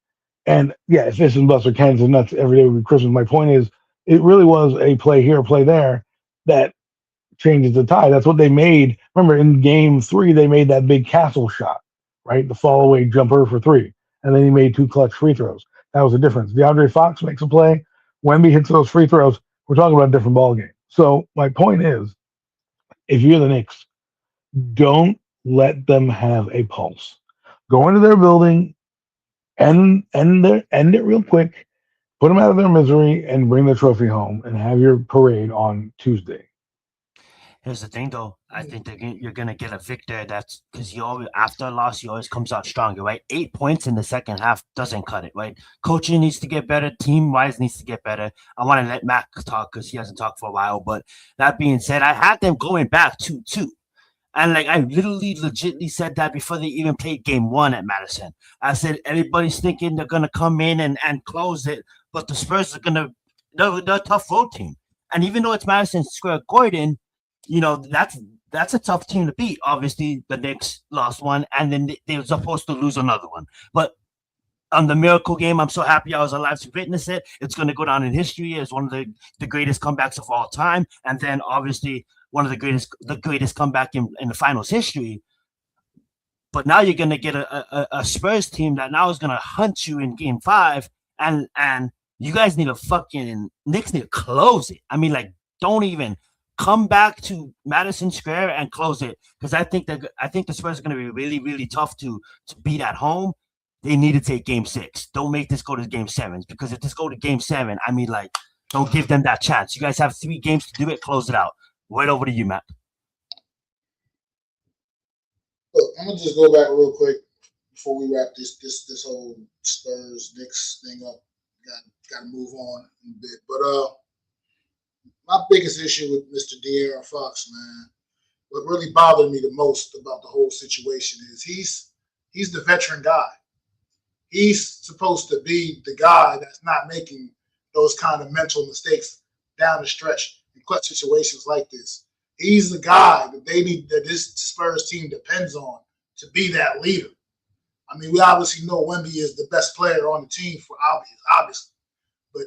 And yeah, if this and Buster Cans and nuts every day would be Christmas. My point is, it really was a play here, play there that changes the tide. That's what they made. Remember, in game 3, they made that big castle shot, right? The fall away jumper for 3. And then he made 2 clutch free throws. That was the difference. DeAndre Fox makes a play. Wemby hits those free throws. We're talking about a different ball game. So my point is, if you're the Knicks, don't let them have a pulse. Go into their building, end it real quick, put them out of their misery, and bring the trophy home and have your parade on Tuesday. Here's the thing, though. I think that you're gonna get a victor. That's because you always, after a loss, you always comes out stronger, right? 8 points in the second half doesn't cut it, right? Coaching needs to get better. Team wise needs to get better. I want to let Matt talk because he hasn't talked for a while. But that being said, I had them going back 2-2. And like I legitimately said that before they even played game 1 at Madison. I said everybody's thinking they're gonna come in and close it, but the Spurs are they're a tough road team. And even though it's Madison Square Garden, that's a tough team to beat. Obviously, the Knicks lost one, and then they were supposed to lose another one. But on the miracle game, I'm so happy I was alive to witness it. It's going to go down in history as one of the greatest comebacks of all time, and then obviously one of the greatest comeback in the finals history. But now you're going to get a Spurs team that now is going to hunt you in game 5, and you guys need Knicks need to close it. I mean, like, don't even come back to Madison Square and close it, because I think the Spurs are going to be really, really tough to beat at home. They need to take game 6. Don't make this go to game 7, because if this go to game 7, I mean, like, don't give them that chance. You guys have 3 games to do it. Close it out. Right over to you, Matt. Look, I'm gonna just go back real quick before we wrap this whole Spurs Knicks thing up. Got to move on a bit, but my biggest issue with Mr. De'Aaron Fox, man, what really bothered me the most about the whole situation is he's the veteran guy. He's supposed to be the guy that's not making those kind of mental mistakes down the stretch in clutch situations like this. He's the guy that this Spurs team depends on to be that leader. I mean, we obviously know Wemby is the best player on the team for obviously. But,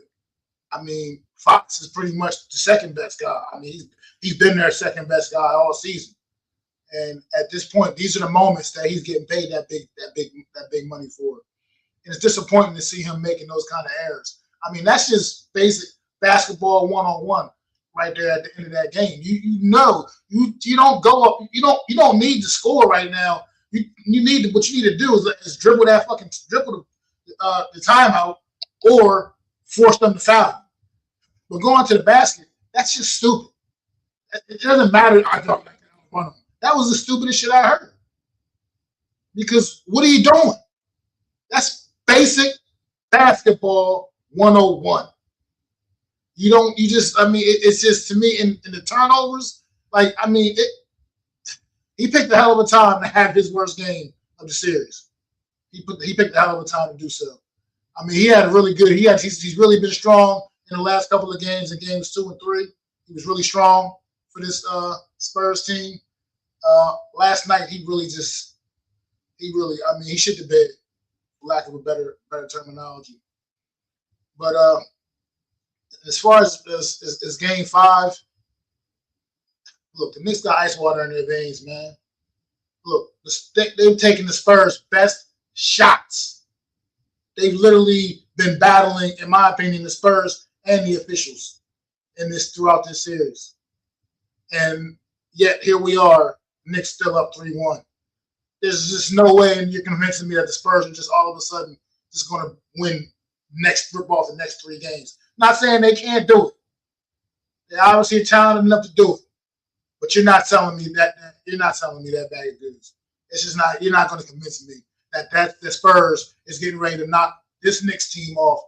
I mean, Fox is pretty much the second best guy. I mean, he's been their second best guy all season. And at this point, these are the moments that he's getting paid that big money for. And it's disappointing to see him making those kind of errors. I mean, that's just basic basketball 1-on-1 right there at the end of that game. You don't go up. You don't need to score right now. What you need to do is dribble the timeout or force them to foul. But going to the basket, that's just stupid. It doesn't matter. I thought like that. That was the stupidest shit I heard. Because what are you doing? That's basic basketball 101. It's just, to me, in the turnovers, like, I mean, he picked a hell of a time to have his worst game of the series. He picked a hell of a time to do so. I mean, he's really been strong in the last couple of games, in games 2 and 3. He was really strong for this Spurs team. Last night, he shit the bed, for lack of a better terminology. But as far as game 5, look, the Knicks got ice water in their veins, man. Look, they've taken the Spurs' best shots. They've literally been battling, in my opinion, the Spurs and the officials throughout this series. And yet here we are, Knicks still up 3-1. There's just no way you're convincing me that the Spurs are just all of a sudden just going to rip off the next 3 games. Not saying they can't do it. They're obviously talented enough to do it. But you're not telling me that bag of goods. It's just not. You're not going to convince me that the Spurs is getting ready to knock this Knicks team off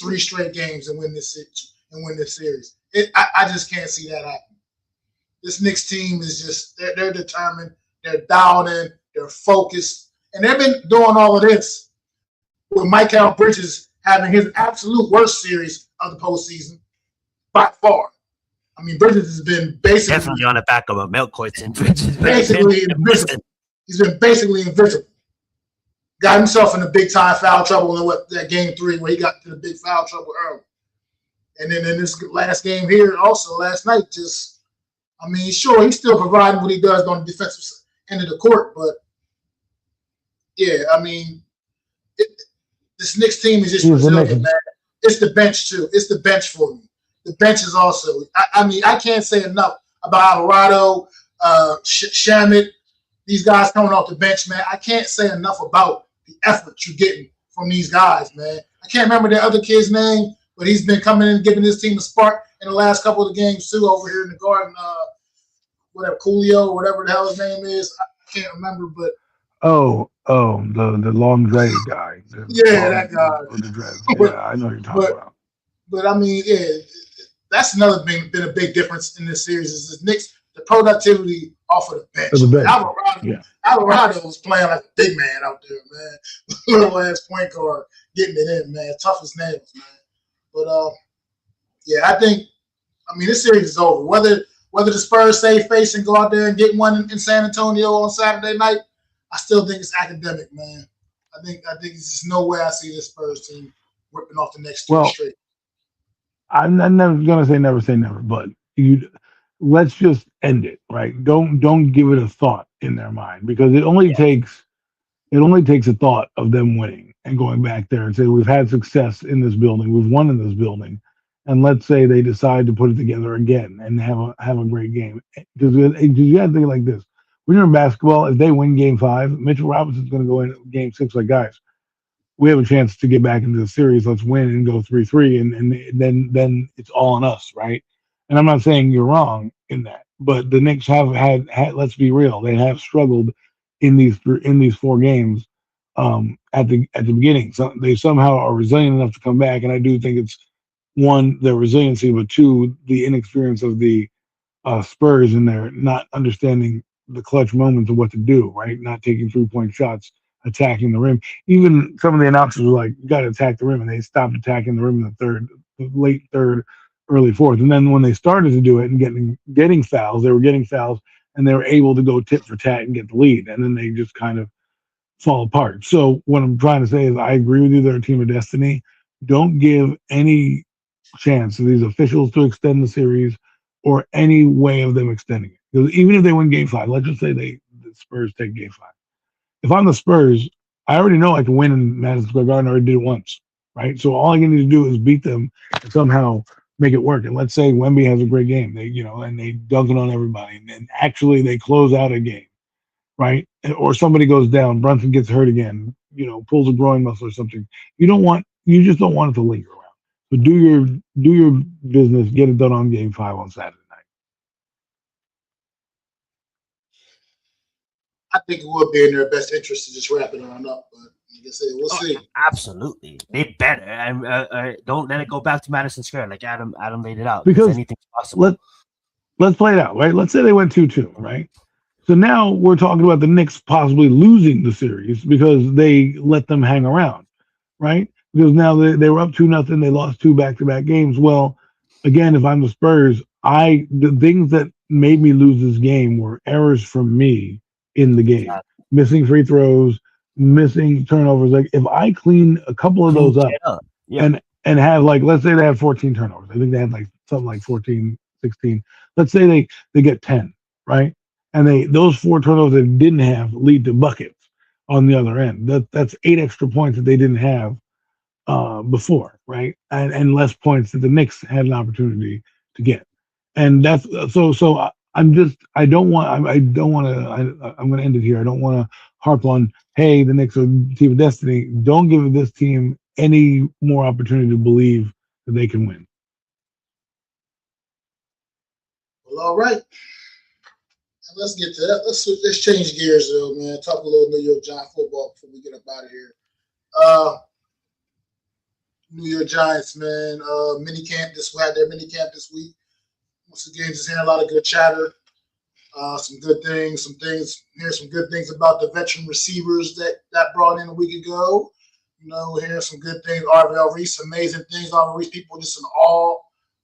3 straight games and win this series. I just can't see that happen. This Knicks team is just they're determined. They're dialed in. They're focused, and they've been doing all of this with Mikal Bridges having his absolute worst series of the postseason by far. I mean, Bridges has been basically definitely on the back of a milk carton. Bridges basically invisible. He's been basically invisible. got himself into big time foul trouble in that game 3 where he got into the big foul trouble early. And then in this last game here, also last night, sure, he's still providing what he does on the defensive end of the court, but yeah, this Knicks team is just resilient, man. It's the bench too. It's the bench for me. The bench is also. I can't say enough about Alvarado, Shamit, these guys coming off the bench, man. I can't say enough about the effort you're getting from these guys, man. I can't remember the other kid's name, but he's been coming in and giving this team a spark in the last couple of games too over here in the Garden. Whatever, Coolio or whatever the hell his name is. I can't remember, but the long dreaded guy. That guy. The dreads. Yeah, I know what you're talking about. But that's another been a big difference in this series. Is the Knicks, the productivity off of the bench. Alvarado was playing like a big man out there, man. Little ass point guard getting it in, man. Tough as nails, man. But I think this series is over. Whether the Spurs save face and go out there and get one in San Antonio on Saturday night, I still think it's academic, man. I think there's just no way I see this Spurs team ripping off the next 2 straight. I'm never gonna say never, but let's just end it, right? Don't give it a thought in their mind, because it only takes a thought of them winning and going back there and say we've had success in this building, we've won in this building, and let's say they decide to put it together again and have a great game. Because you got to think like this: when you're in basketball, if they win Game 5, Mitchell Robinson's going to go in Game 6 like, guys, we have a chance to get back into the series. Let's win and go 3-3, and then it's all on us, right? And I'm not saying you're wrong in that, but the Knicks have had let's be real, they have struggled in these 4 games at the beginning. So they somehow are resilient enough to come back, and I do think it's, one, their resiliency, but 2, the inexperience of the Spurs in their not understanding the clutch moments of what to do, right? Not taking 3-point shots, attacking the rim. Even some of the announcers were like, you got to attack the rim, and they stopped attacking the rim in the late third, early fourth. And then when they started to do it and getting fouls, they were getting fouls, and they were able to go tit for tat and get the lead. And then they just kind of fall apart. So what I'm trying to say is I agree with you, they're a team of destiny. Don't give any chance to these officials to extend the series or any way of them extending it. Because even if they win Game 5, let's just say the Spurs take Game 5. If I'm the Spurs, I already know I can win in Madison Square Garden. I already did it once, right? So all I need to do is beat them and somehow make it work. And let's say Wemby has a great game, and they dunk it on everybody, and actually they close out a game, right? Or somebody goes down, Brunson gets hurt again, pulls a groin muscle or something. You just don't want it to linger around. But do your business, get it done on Game 5 on Saturday night. I think it would be in their best interest to just wrap it on up, but like I said, we'll see. Absolutely, they better. Don't let it go back to Madison Square like Adam laid it out. Because anything's possible. Let's play it out, right? Let's say they went 2-2, right? So now we're talking about the Knicks possibly losing the series because they let them hang around, right? Because now they were up 2-0, they lost 2 back-to-back games. Well, again, if I'm the Spurs, the things that made me lose this game were errors from me in the game, missing free throws, missing turnovers. Like if I clean a couple of those up. And have, like, let's say they have 14 turnovers. I think they had like something like 14, 16. Let's say they get 10, right? And those 4 turnovers they didn't have lead to buckets on the other end. That's 8 extra points that they didn't have before, right? And less points that the Knicks had an opportunity to get. And that's so I'm going to end it here. I don't want to harp on, hey, the Knicks are a team of destiny. Don't give this team any more opportunity to believe that they can win. Well, all right. Let's get to that. Let's change gears, though, man. Talk a little New York Giants football before we get up out of here. New York Giants, man. Had their mini camp this week. Once again, just hearing a lot of good chatter. Some good things. Hearing some good things about the veteran receivers that brought in a week ago. Hearing some good things. Arvell Reese, amazing things. Arvell Reese, people just in awe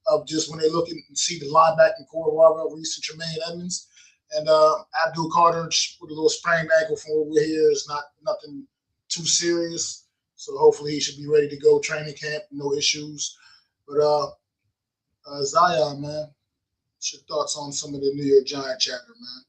of just when they look and see the linebacking core of Arvell Reese and Tremaine Edmonds. And Abdul Carter with a little sprained ankle from over here is not nothing too serious. So hopefully he should be ready to go training camp, no issues. But Zion, man, what's your thoughts on some of the New York Giant chatter, man?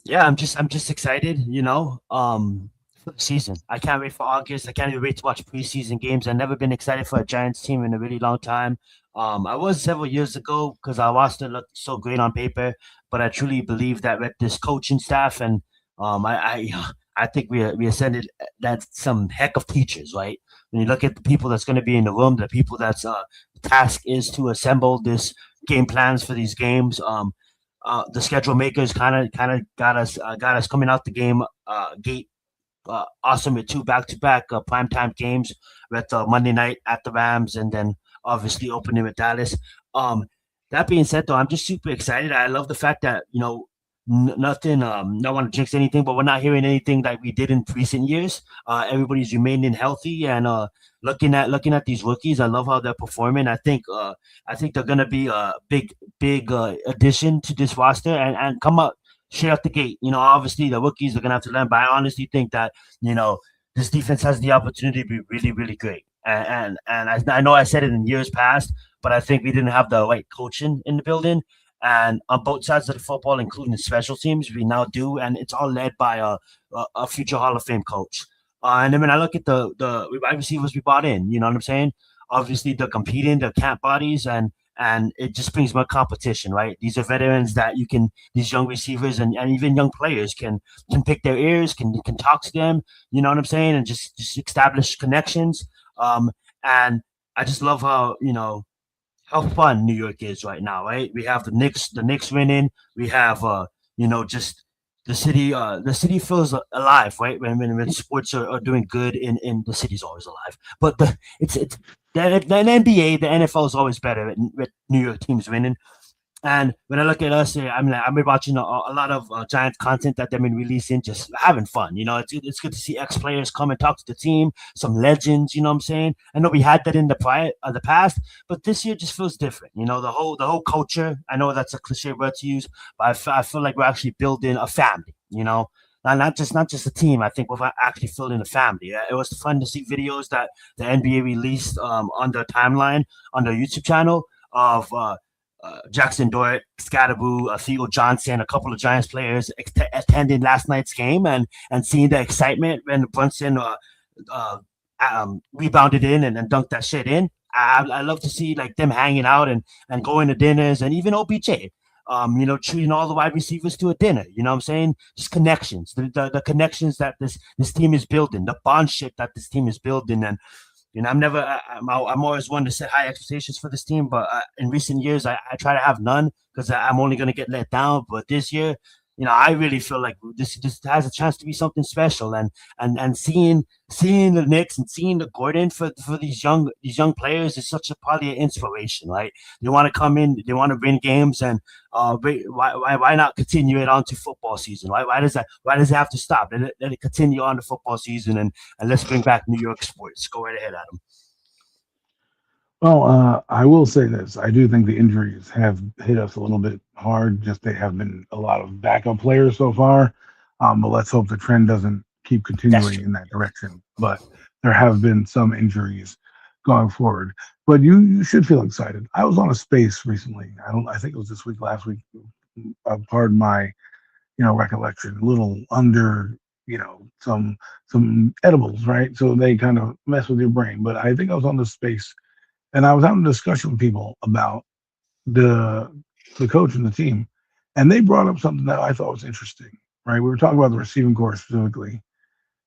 Yeah, I'm just excited, for the season. I can't wait for August. I can't even wait to watch preseason games. I've never been excited for a Giants team in a really long time. I was several years ago because our roster looked so great on paper, but I truly believe that with this coaching staff and I think we ascended that some heck of teachers, right? When you look at the people that's going to be in the room, the people that's task is to assemble this game plans for these games. The schedule makers kind of got us coming out the gate awesome with two back-to-back primetime games with Monday night at the Rams and then obviously opening with Dallas. That being said, though, I'm just super excited. I love the fact that nothing. Don't want to jinx anything, but we're not hearing anything like we did in recent years. Everybody's remaining healthy and looking at these rookies. I love how they're performing. I think they're gonna be a big addition to this roster and come up straight out the gate. Obviously the rookies are gonna have to learn, but I honestly think that this defense has the opportunity to be really really great. And I know I said it in years past, but I think we didn't have the right coaching in the building. And on both sides of the football, including the special teams, we now do, and it's all led by a future Hall of Fame coach. And then when I look at the wide receivers we brought in, you know what I'm saying? Obviously, they're competing, they're camp bodies, and it just brings more competition, right? These are veterans that these young receivers and even young players can pick their ears, can talk to them, you know what I'm saying, and just establish connections. And I just love how fun New York is right now, right? We have the Knicks winning. We have just the city feels alive, right? When sports are doing good in the city's always alive. But it's the NBA, the NFL is always better with New York teams winning. And when I look at us, I've been watching a lot of Giants content that they've been releasing, just having fun. It's good to see ex players come and talk to the team, some legends. You know what I'm saying? I know we had that in the past, but this year just feels different. The whole culture. I know that's a cliche word to use, but I feel like we're actually building a family. Not just a team. I think we're actually building a family. It was fun to see videos that the NBA released on their timeline on their YouTube channel of. Jackson Dort, Scatterboo, Theo Johnson, a couple of Giants players attending last night's game and seeing the excitement when Brunson rebounded in and dunked that shit in. I love to see like them hanging out and going to dinners and even OBJ. Treating all the wide receivers to a dinner. You know what I'm saying? Just connections, the connections that this team is building, the bondship that this team is building, and I'm always one to set high expectations for this team, but in recent years, I try to have none because I'm only going to get let down. But this year, I really feel like this has a chance to be something special, and seeing the Knicks and seeing the Gordon for these young players is probably an inspiration, right? They want to come in, they want to win games, and why not continue it on to football season? Why does it have to stop? Let it continue on to football season, and let's bring back New York sports. Go right ahead, Adam. Well, I will say this. I do think the injuries have hit us a little bit hard. Just they have been a lot of backup players so far. But let's hope the trend doesn't keep continuing in that direction. But there have been some injuries going forward. But you should feel excited. I was on a space recently. I think it was this week, last week. Pardon my, recollection. A little under, some edibles, right? So they kind of mess with your brain. But I think I was on this space. And I was having a discussion with people about the coach and the team, and they brought up something that I thought was interesting. Right, we were talking about the receiving corps specifically,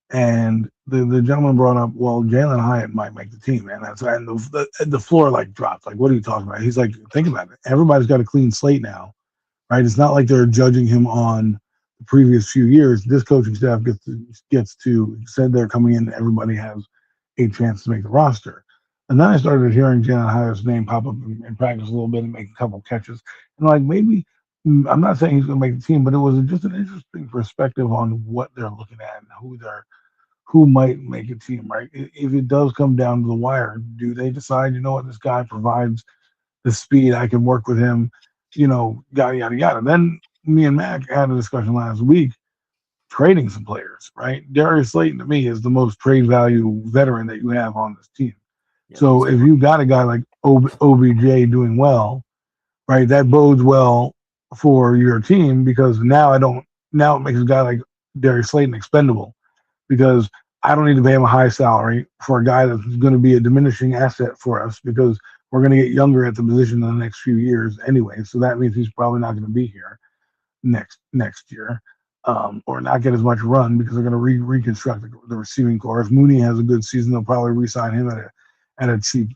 and the gentleman brought up, well, Jalen Hyatt might make the team, and the floor like dropped. Like, what are you talking about? He's like, think about it. Everybody's got a clean slate now, right? It's not like they're judging him on the previous few years. This coaching staff gets to said they're coming in. Everybody has a chance to make the roster. And then I started hearing Jalen Hyatt's name pop up in practice a little bit and make a couple catches. And like maybe I'm not saying he's going to make the team, but it was just an interesting perspective on what they're looking at and who might make a team. Right? If it does come down to the wire, do they decide, this guy provides the speed, I can work with him, yada yada yada. Then me and Mac had a discussion last week trading some players, right? Darius Slayton to me is the most trade value veteran that you have on this team. Yeah, So if you got a guy like OBJ doing well, right, that bodes well for your team because now it makes a guy like Darius Slayton expendable because I don't need to pay him a high salary for a guy that's going to be a diminishing asset for us because we're going to get younger at the position in the next few years anyway. So that means he's probably not going to be here next year, or not get as much run because they're going to reconstruct the receiving core. If Mooney has a good season, they'll probably re-sign him at a cheap,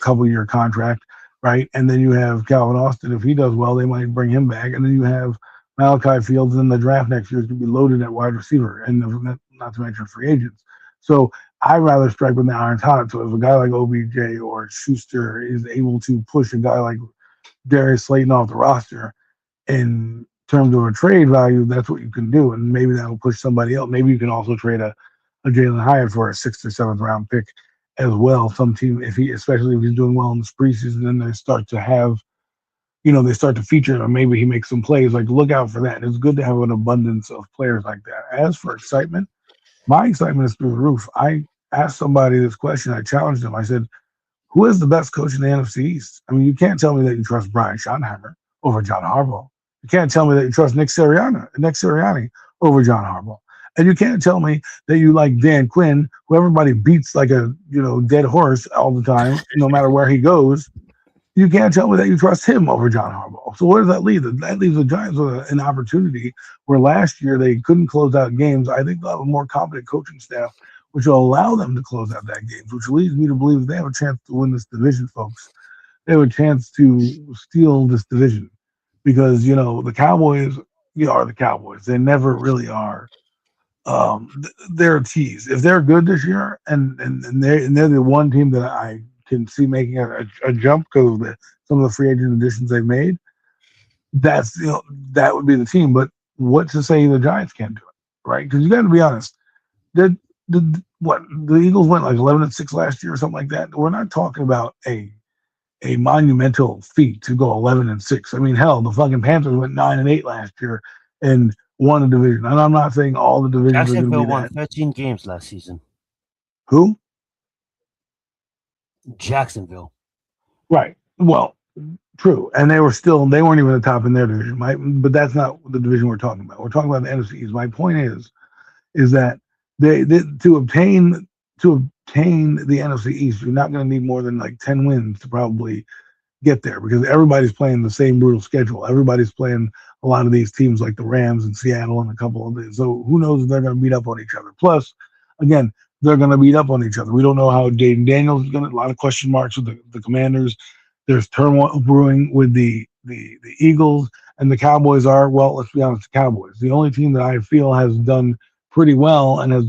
couple year contract, right? And then you have Calvin Austin. If he does well, they might bring him back. And then you have Malachi Fields in the draft next year is going to be loaded at wide receiver, and not to mention free agents. So I'd rather strike when the iron's hot. So if a guy like OBJ or Schuster is able to push a guy like Darius Slayton off the roster in terms of a trade value, that's what you can do. And maybe that'll push somebody else. Maybe you can also trade a Jalen Hyatt for a 6th or 7th round pick as well. Some team, especially if he's doing well in this preseason, then they start to have, they start to feature him, or maybe he makes some plays. Like, look out for that. It's good to have an abundance of players like that. As for excitement, my excitement is through the roof. I asked somebody this question. I challenged them. I said, who is the best coach in the NFC East? I mean, you can't tell me that you trust Brian Schottenheimer over John Harbaugh. You can't tell me that you trust Nick Sirianni over John Harbaugh. And you can't tell me that you like Dan Quinn, who everybody beats like a dead horse all the time, no matter where he goes. You can't tell me that you trust him over John Harbaugh. So where does that leave? That leaves the Giants with an opportunity where last year they couldn't close out games. I think they'll have a more competent coaching staff, which will allow them to close out that games, which leads me to believe they have a chance to win this division, folks. They have a chance to steal this division because, the Cowboys, are the Cowboys. They never really are. They're a tease. If they're good this year and they're the one team that I can see making a jump because of some of the free agent additions they've made, that would be the team. But what's to say the Giants can't do it, right? Because you got to be honest. The Eagles went like 11-6 last year or something like that. We're not talking about a monumental feat to go 11-6. I mean, hell, the fucking Panthers went 9-8 last year and won a division. And I'm not saying all the divisions are going to Jacksonville be won that. 13 games last season. Who? Jacksonville. Right. Well, true. And they weren't even the top in their division, right? But that's not the division we're talking about. We're talking about the NFC East. My point is that they to obtain the NFC East, you're not going to need more than like 10 wins to probably get there because everybody's playing the same brutal schedule. Everybody's playing a lot of these teams like the Rams and Seattle and a couple of these. So who knows if they're going to beat up on each other. Plus, again, they're going to beat up on each other. We don't know how Dayton Daniels is going to. A lot of question marks with the Commanders. There's turmoil brewing with the Eagles, and the Cowboys are, well, let's be honest, the Cowboys. The only team that I feel has done pretty well and has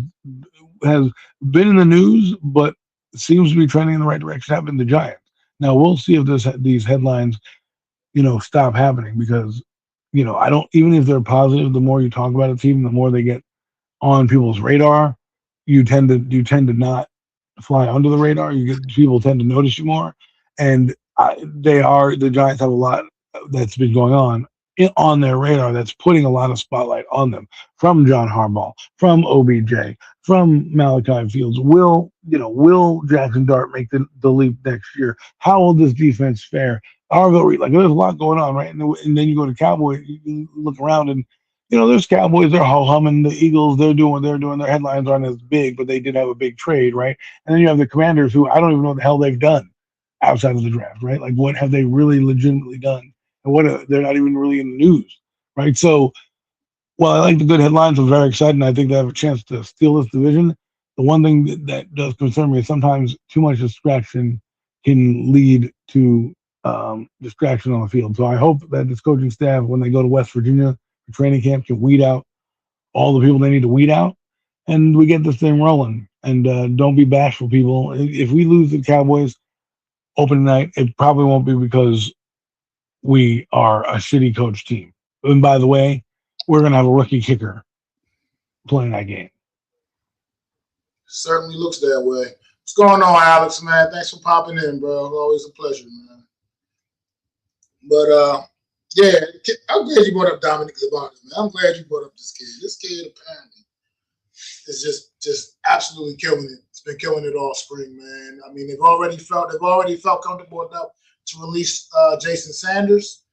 been in the news, but seems to be trending in the right direction, have been the Giants. Now we'll see if these headlines, stop happening because, I don't, even if they're positive, the more you talk about a team, the more they get on people's radar. You tend to not fly under the radar. People tend to notice you more, and the Giants have a lot that's been going on their radar that's putting a lot of spotlight on them from John Harbaugh, from OBJ, from Malachi Fields. Will Jackson Dart make the leap next year? How will this defense fare? Like there's a lot going on, right? And then you go to Cowboys, you look around and there's Cowboys, they're humming. The Eagles, they're doing what they're doing. Their headlines aren't as big, but they did have a big trade, right? And then you have the Commanders, who I don't even know what the hell they've done outside of the draft, right? Like what have they really legitimately done? And they're not even really in the news, right? So, I like the good headlines. I'm very excited, and I think they have a chance to steal this division. The one thing that does concern me is sometimes too much distraction can lead to distraction on the field. So I hope that this coaching staff, when they go to West Virginia for training camp, can weed out all the people they need to weed out, and we get this thing rolling. And don't be bashful, people. If we lose the Cowboys opening night, it probably won't be because we are a shitty coach team. And by the way, we're going to have a rookie kicker playing that game. Certainly looks that way. What's going on, Alex, man? Thanks for popping in, bro. Always a pleasure, man. But Yeah, I'm glad you brought up Dominic Zabato, man. I'm glad you brought up this kid. This kid apparently is just absolutely killing it. It's been killing it all spring, man. I mean, they've already felt comfortable enough to release Jason Sanders,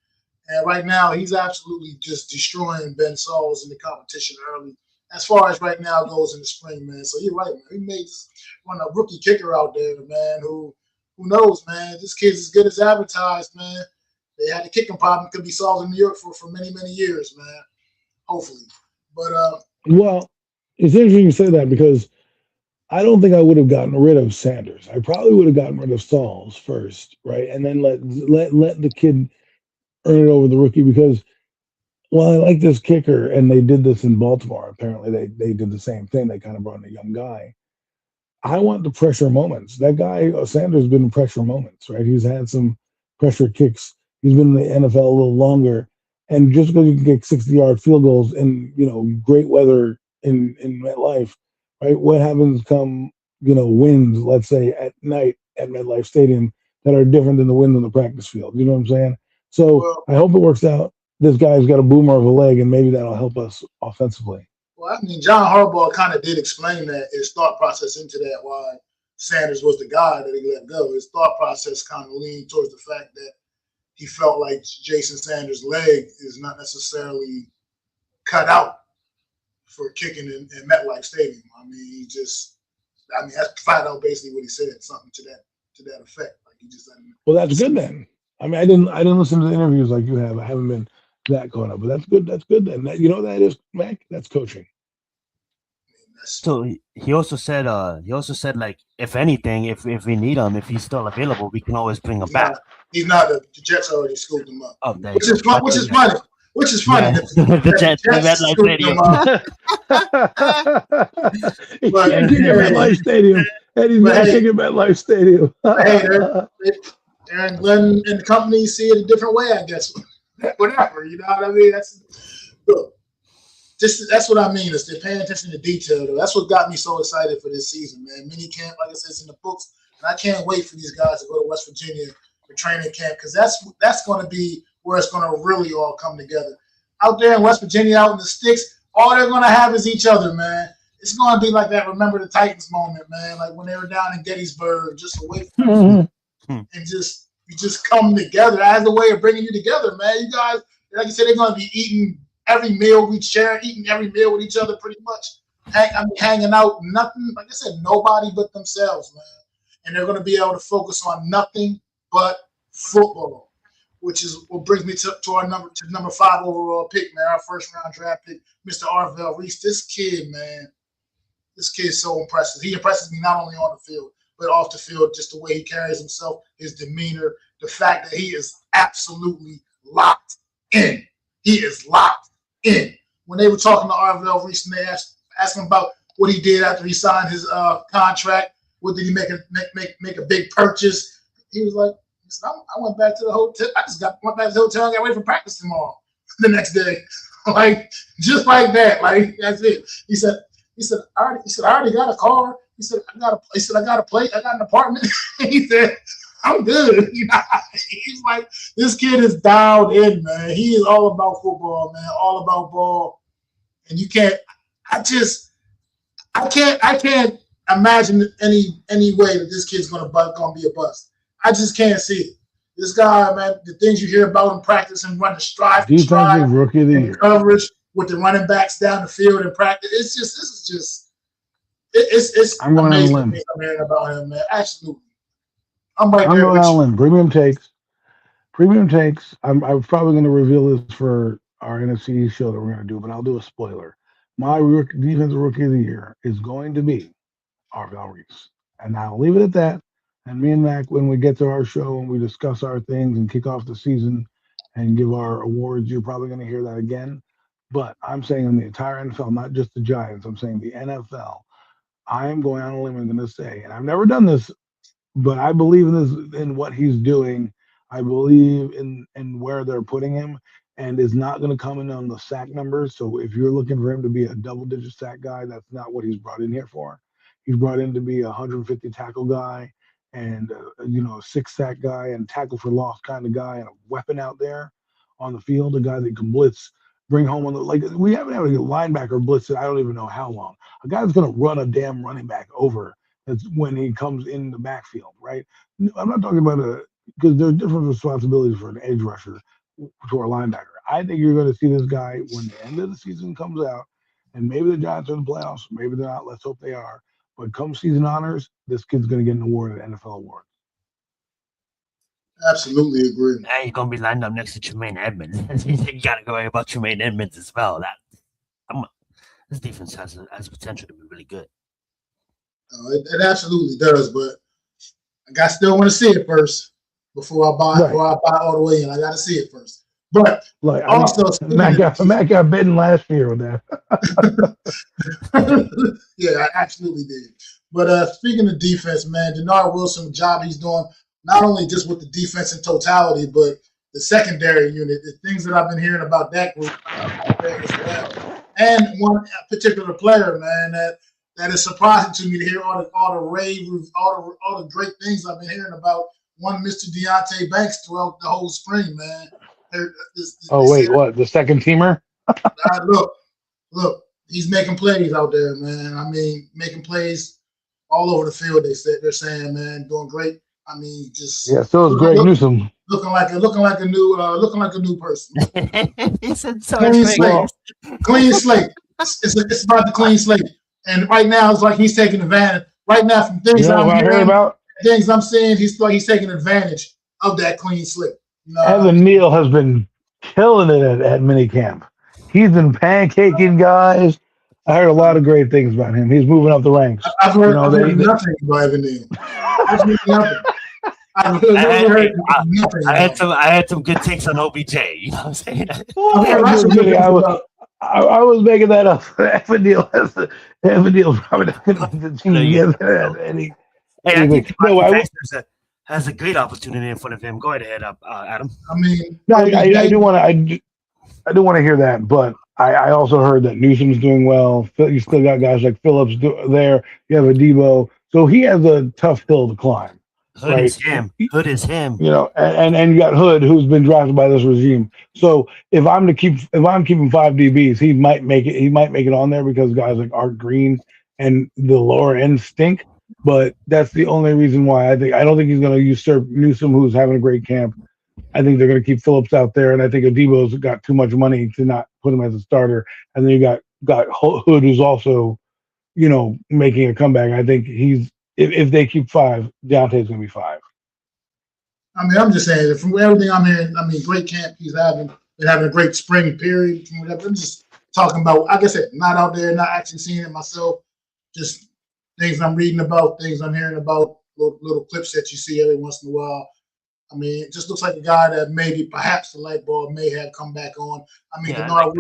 and right now he's absolutely just destroying Ben Sauls in the competition early. As far as right now goes in the spring, man. So you're right, man. He made this one a rookie kicker out there, man. Who knows, man? This kid's as good as advertised, man. They had a kicking problem could be solved in New York for many years, man. Hopefully, but Well, it's interesting you say that because I don't think I would have gotten rid of Sanders. I probably would have gotten rid of Sauls first, right, and then let the kid earn it over the rookie because well, I like this kicker, and they did this in Baltimore. Apparently, they did the same thing. They kind of brought in a young guy. I want the pressure moments. That guy Sanders has been in pressure moments, right? He's had some pressure kicks. He's been in the NFL a little longer, and just because you can kick 60-yard field goals in great weather in MetLife, right? What happens come winds, let's say at night at MetLife Stadium that are different than the wind on the practice field? You know what I'm saying? So well, I hope it works out. This guy's got a boomer of a leg, and maybe that'll help us offensively. well, I mean, John Harbaugh kind of did explain that his thought process into that why Sanders was the guy that he let go. His thought process kind of leaned towards the fact that he felt like Jason Sanders' leg is not necessarily cut out for kicking in MetLife Stadium. I mean, that's flat out basically what he said, something to that effect. Like he just doesn't. Well, that's good then. I mean, I didn't listen to the interviews like you have. I haven't been that caught up, but that's good. That's good then. You know what that is, Mac? That's coaching. So he also said like if anything, if we need him, if he's still available, we can always bring him back. He's not. The Jets already scooped him up, Oh, there which you is go. fun. Which is funny. Which is funny. Yeah. That The Jets, the MetLife scooped Stadium. him up. He But can't kick at MetLife Stadium, and he's but not hey, kicking MetLife Stadium. hey, Aaron Glenn and the company see it a different way, I guess. Whatever, you know what I mean? Look, that's what I mean. Is they're paying attention to detail. Though. That's what got me so excited for this season, man. Mini camp, like I said, it's in the books, and I can't wait for these guys to go to West Virginia for training camp because that's going to be where it's going to really all come together. Out there in West Virginia, out in the sticks, all they're going to have is each other, man. It's going to be like that Remember the Titans moment, man. Like when they were down in Gettysburg, just away from everything, and you just come together as a way of bringing you together, man. You guys, like you said, they're going to be eating every meal we share, eating every meal with each other pretty much. Hanging out, nothing, like I said, nobody but themselves, man. And they're going to be able to focus on nothing but football, which is what brings me to our number 5 overall pick, man, our first round draft pick, Mr. Arvell Reese. This kid, man, this kid's so impressive. He impresses me not only on the field, but off the field, just the way he carries himself, his demeanor, the fact that he is absolutely locked in. He is locked in. When they were talking to Arvell Reese and they asked him about what he did after he signed his contract, what did he make a big purchase? He was like, I went back to the hotel. Went back to the hotel and got ready for practice tomorrow. The next day, like just like that, like that's it. He said, I already got a car. He said, I got a place. I got an apartment. He said, I'm good. You know, he's like, this kid is dialed in, man. He is all about football, man. All about ball. And you can't. I can't imagine any way that this kid's gonna be a bust. I just can't see it. This guy, man, the things you hear about him practice and running Defensive rookie of the year coverage with the running backs down the field in practice. It's I'm going amazing on a limb. things I'm hearing about him, man. Absolutely. I'm right I'm there going with on a you. limb. Premium takes. I'm probably going to reveal this for our NFC show that we're going to do, but I'll do a spoiler. My defensive rookie of the year is going to be Arvell Reese. And I'll leave it at that. And me and Mac, when we get to our show and we discuss our things and kick off the season and give our awards, you're probably going to hear that again. But I'm saying in the entire NFL, not just the Giants, I'm saying the NFL, I am going on a limb and going to say, and I've never done this, but I believe in this, in what he's doing. I believe in where they're putting him, and is not going to come in on the sack numbers. So if you're looking for him to be a double-digit sack guy, that's not what he's brought in here for. He's brought in to be a 150 tackle guy, and a 6 sack guy, and tackle for loss kind of guy, and a weapon out there. on the field, a guy that can blitz, bring home on the like. We haven't had a linebacker blitz. I don't even know how long. A guy that's going to run a damn running back over. That's when he comes in the backfield, right? I'm not talking about because there's different responsibilities for an edge rusher to a linebacker. I think you're going to see this guy when the end of the season comes out, and maybe the Giants are in the playoffs, maybe they're not. Let's hope they are. But come season honors, this kid's going to get an award, an NFL award. Absolutely agree. Now you're gonna be lined up next to Tremaine Edmonds. You gotta go worry about Tremaine Edmonds as well. This defense has potential to be really good. It absolutely does, but I still want to see it first before I buy. Right. Before I buy all the way in, I got to see it first. But like, also, Matt got bitten last year with that. Yeah, I absolutely did. But speaking of defense, man, Denard Wilson, the job he's doing, not only just with the defense in totality, but the secondary unit, the things that I've been hearing about that group as well. And one particular player, man, that is surprising to me to hear all the rave, all the great things I've been hearing about one Mr. Deonte Banks throughout the whole spring, man. What? The second teamer? Look, he's making plays out there, man. I mean, making plays all over the field. They're saying, man, doing great. I mean, just so is Greg Newsome. Looking like a new person. He said so. Clean slate. It's about the clean slate. And right now, it's like he's taking advantage. Right now, from things I'm hearing about, things I'm seeing, he's taking advantage of that clean slate. Evan Neal has been killing it at minicamp. He's been pancaking guys. I heard a lot of great things about him. He's moving up the ranks. I've heard nothing about Evan Neal. I've heard nothing. I had some good takes on OBJ. You know what I'm saying? I was making that up. Evan Neal probably not going to be the team. I think has a great opportunity in front of him. Go ahead, Adam. I mean, I do want to hear that, but I also heard that Newsom's doing well. You still got guys like Phillips there. You have a Debo, so he has a tough hill to climb. Hood is him. And you got Hood, who's been drafted by this regime. So if I'm keeping 5 DBs, he might make it. He might make it on there because guys like Art Green and the lower end stink. But that's the only reason why I don't think he's going to usurp Newsome, who's having a great camp. I think they're going to keep Phillips out there, and I think Adebo's got too much money to not put him as a starter. And then you got Hood, who's also, making a comeback. I think if they keep 5, Deontay's going to be 5. I mean, I'm just saying that from everything I'm hearing, I mean, great camp he's having. Been having a great spring period. From whatever. I'm just talking about, like I said, not out there, not actually seeing it myself. Just things I'm reading about, things I'm hearing about, little clips that you see every once in a while. I mean, it just looks like a guy that maybe perhaps the light bulb may have come back on. I mean, Denard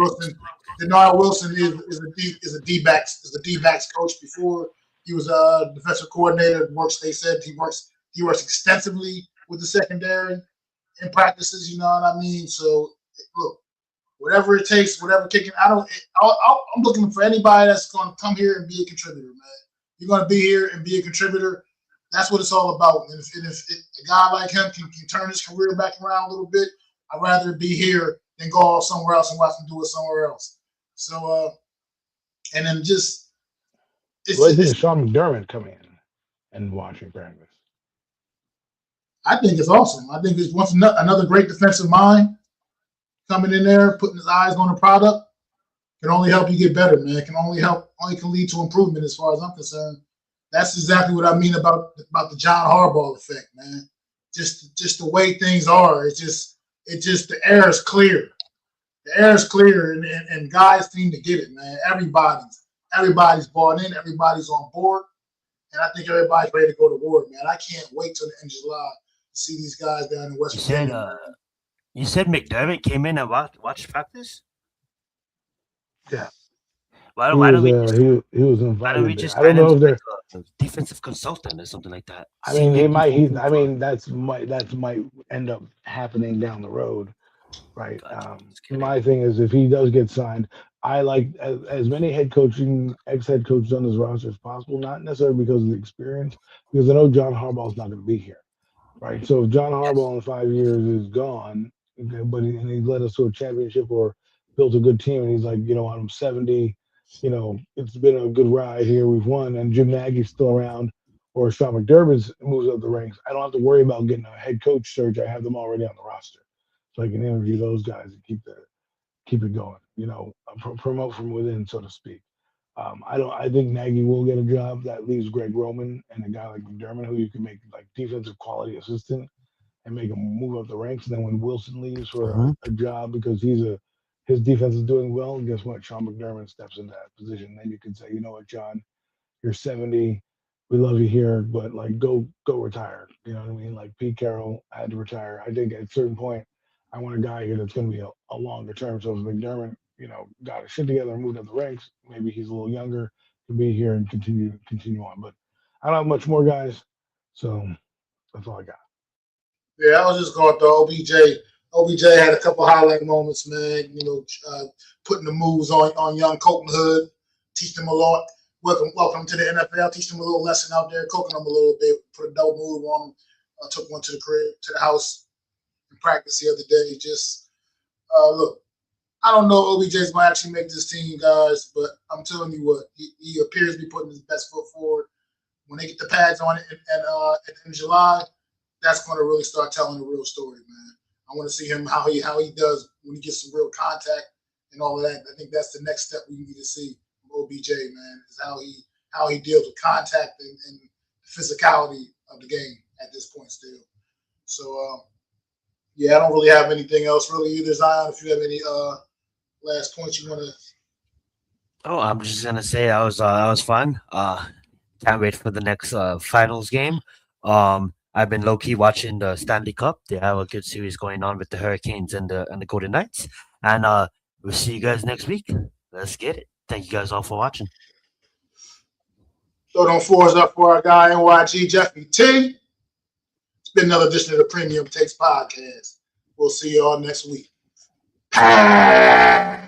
Wilson is a D-backs coach before. He was a defensive coordinator. They said he works extensively with the secondary in practices. You know what I mean? So look, whatever it takes, whatever kicking. I'm looking for anybody that's going to come here and be a contributor, man. You're going to be here and be a contributor. That's what it's all about. And if a guy like him can turn his career back around a little bit, I'd rather be here than go off somewhere else and watch him do it somewhere else. So, and then just. I think Sean McDermott come in and watching practice. I think it's awesome. I think it's another great defensive mind coming in there, putting his eyes on the product. Can only help you get better, man. It can only can lead to improvement as far as I'm concerned. That's exactly what I mean about the John Harbaugh effect, man. Just the way things are. It's just the air is clear. The air is clear, and guys seem to get it, man. Everybody's bought in. Everybody's on board, and I think everybody's ready to go to war, man. I can't wait till the end of July to see these guys down in West Virginia. You said McDermott came in and watched practice? Yeah. Why don't we invited? Why don't we just I don't know if they're a defensive consultant or something like that? I mean, he might. That might end up happening down the road, right? My thing is, if he does get signed, I like as many ex-head coaches on his roster as possible. Not necessarily because of the experience, because I know John Harbaugh is not going to be here, right? So if John Harbaugh in 5 years is gone, but he led us to a championship or built a good team. And he's like, I'm 70. It's been a good ride here. We've won, and Jim Nagy's still around, or Sean McDermott moves up the ranks. I don't have to worry about getting a head coach search. I have them already on the roster, so I can interview those guys and keep it going. Promote from within, so to speak. I think Nagy will get a job. That leaves Greg Roman and a guy like McDermott, who you can make like defensive quality assistant and make him move up the ranks. And then when Wilson leaves for a job because his defense is doing well, guess what? Sean McDermott steps into that position. Then you can say, you know what, John, you're 70. We love you here, but like go retire. You know what I mean? Like Pete Carroll had to retire. I think at a certain point, I want a guy here that's going to be a longer term. So if McDermott, got his shit together and moved up the ranks, maybe he's a little younger to be here and continue on. But I don't have much more, guys. So that's all I got. Yeah, I was just going through OBJ. OBJ had a couple highlight moments, man. Putting the moves on young Colton Hood, teach them a lot. Welcome to the NFL. Teach them a little lesson out there, coaching them a little bit. Put a dope move on them. Took one to the crib, to the house in practice the other day. Just look, I don't know if OBJ's going to actually make this team, guys, but I'm telling you what, he appears to be putting his best foot forward. When they get the pads on it in July, that's going to really start telling a real story, man. I want to see him how he does when he gets some real contact and all of that. I think that's the next step we need to see from OBJ, man, is how he deals with contact and the physicality of the game at this point still. So, I don't really have anything else really either, Zion. If you have any last points you want to. Oh, I'm just gonna say that was fun. Can't wait for the next finals game. I've been low key watching the Stanley Cup. They have a good series going on with the Hurricanes and the Golden Knights. And we'll see you guys next week. Let's get it. Thank you guys all for watching. Throw them fours up for our guy NYG Jeffy T. It's been another edition of the Premium Takes Podcast. We'll see you all next week. Hey!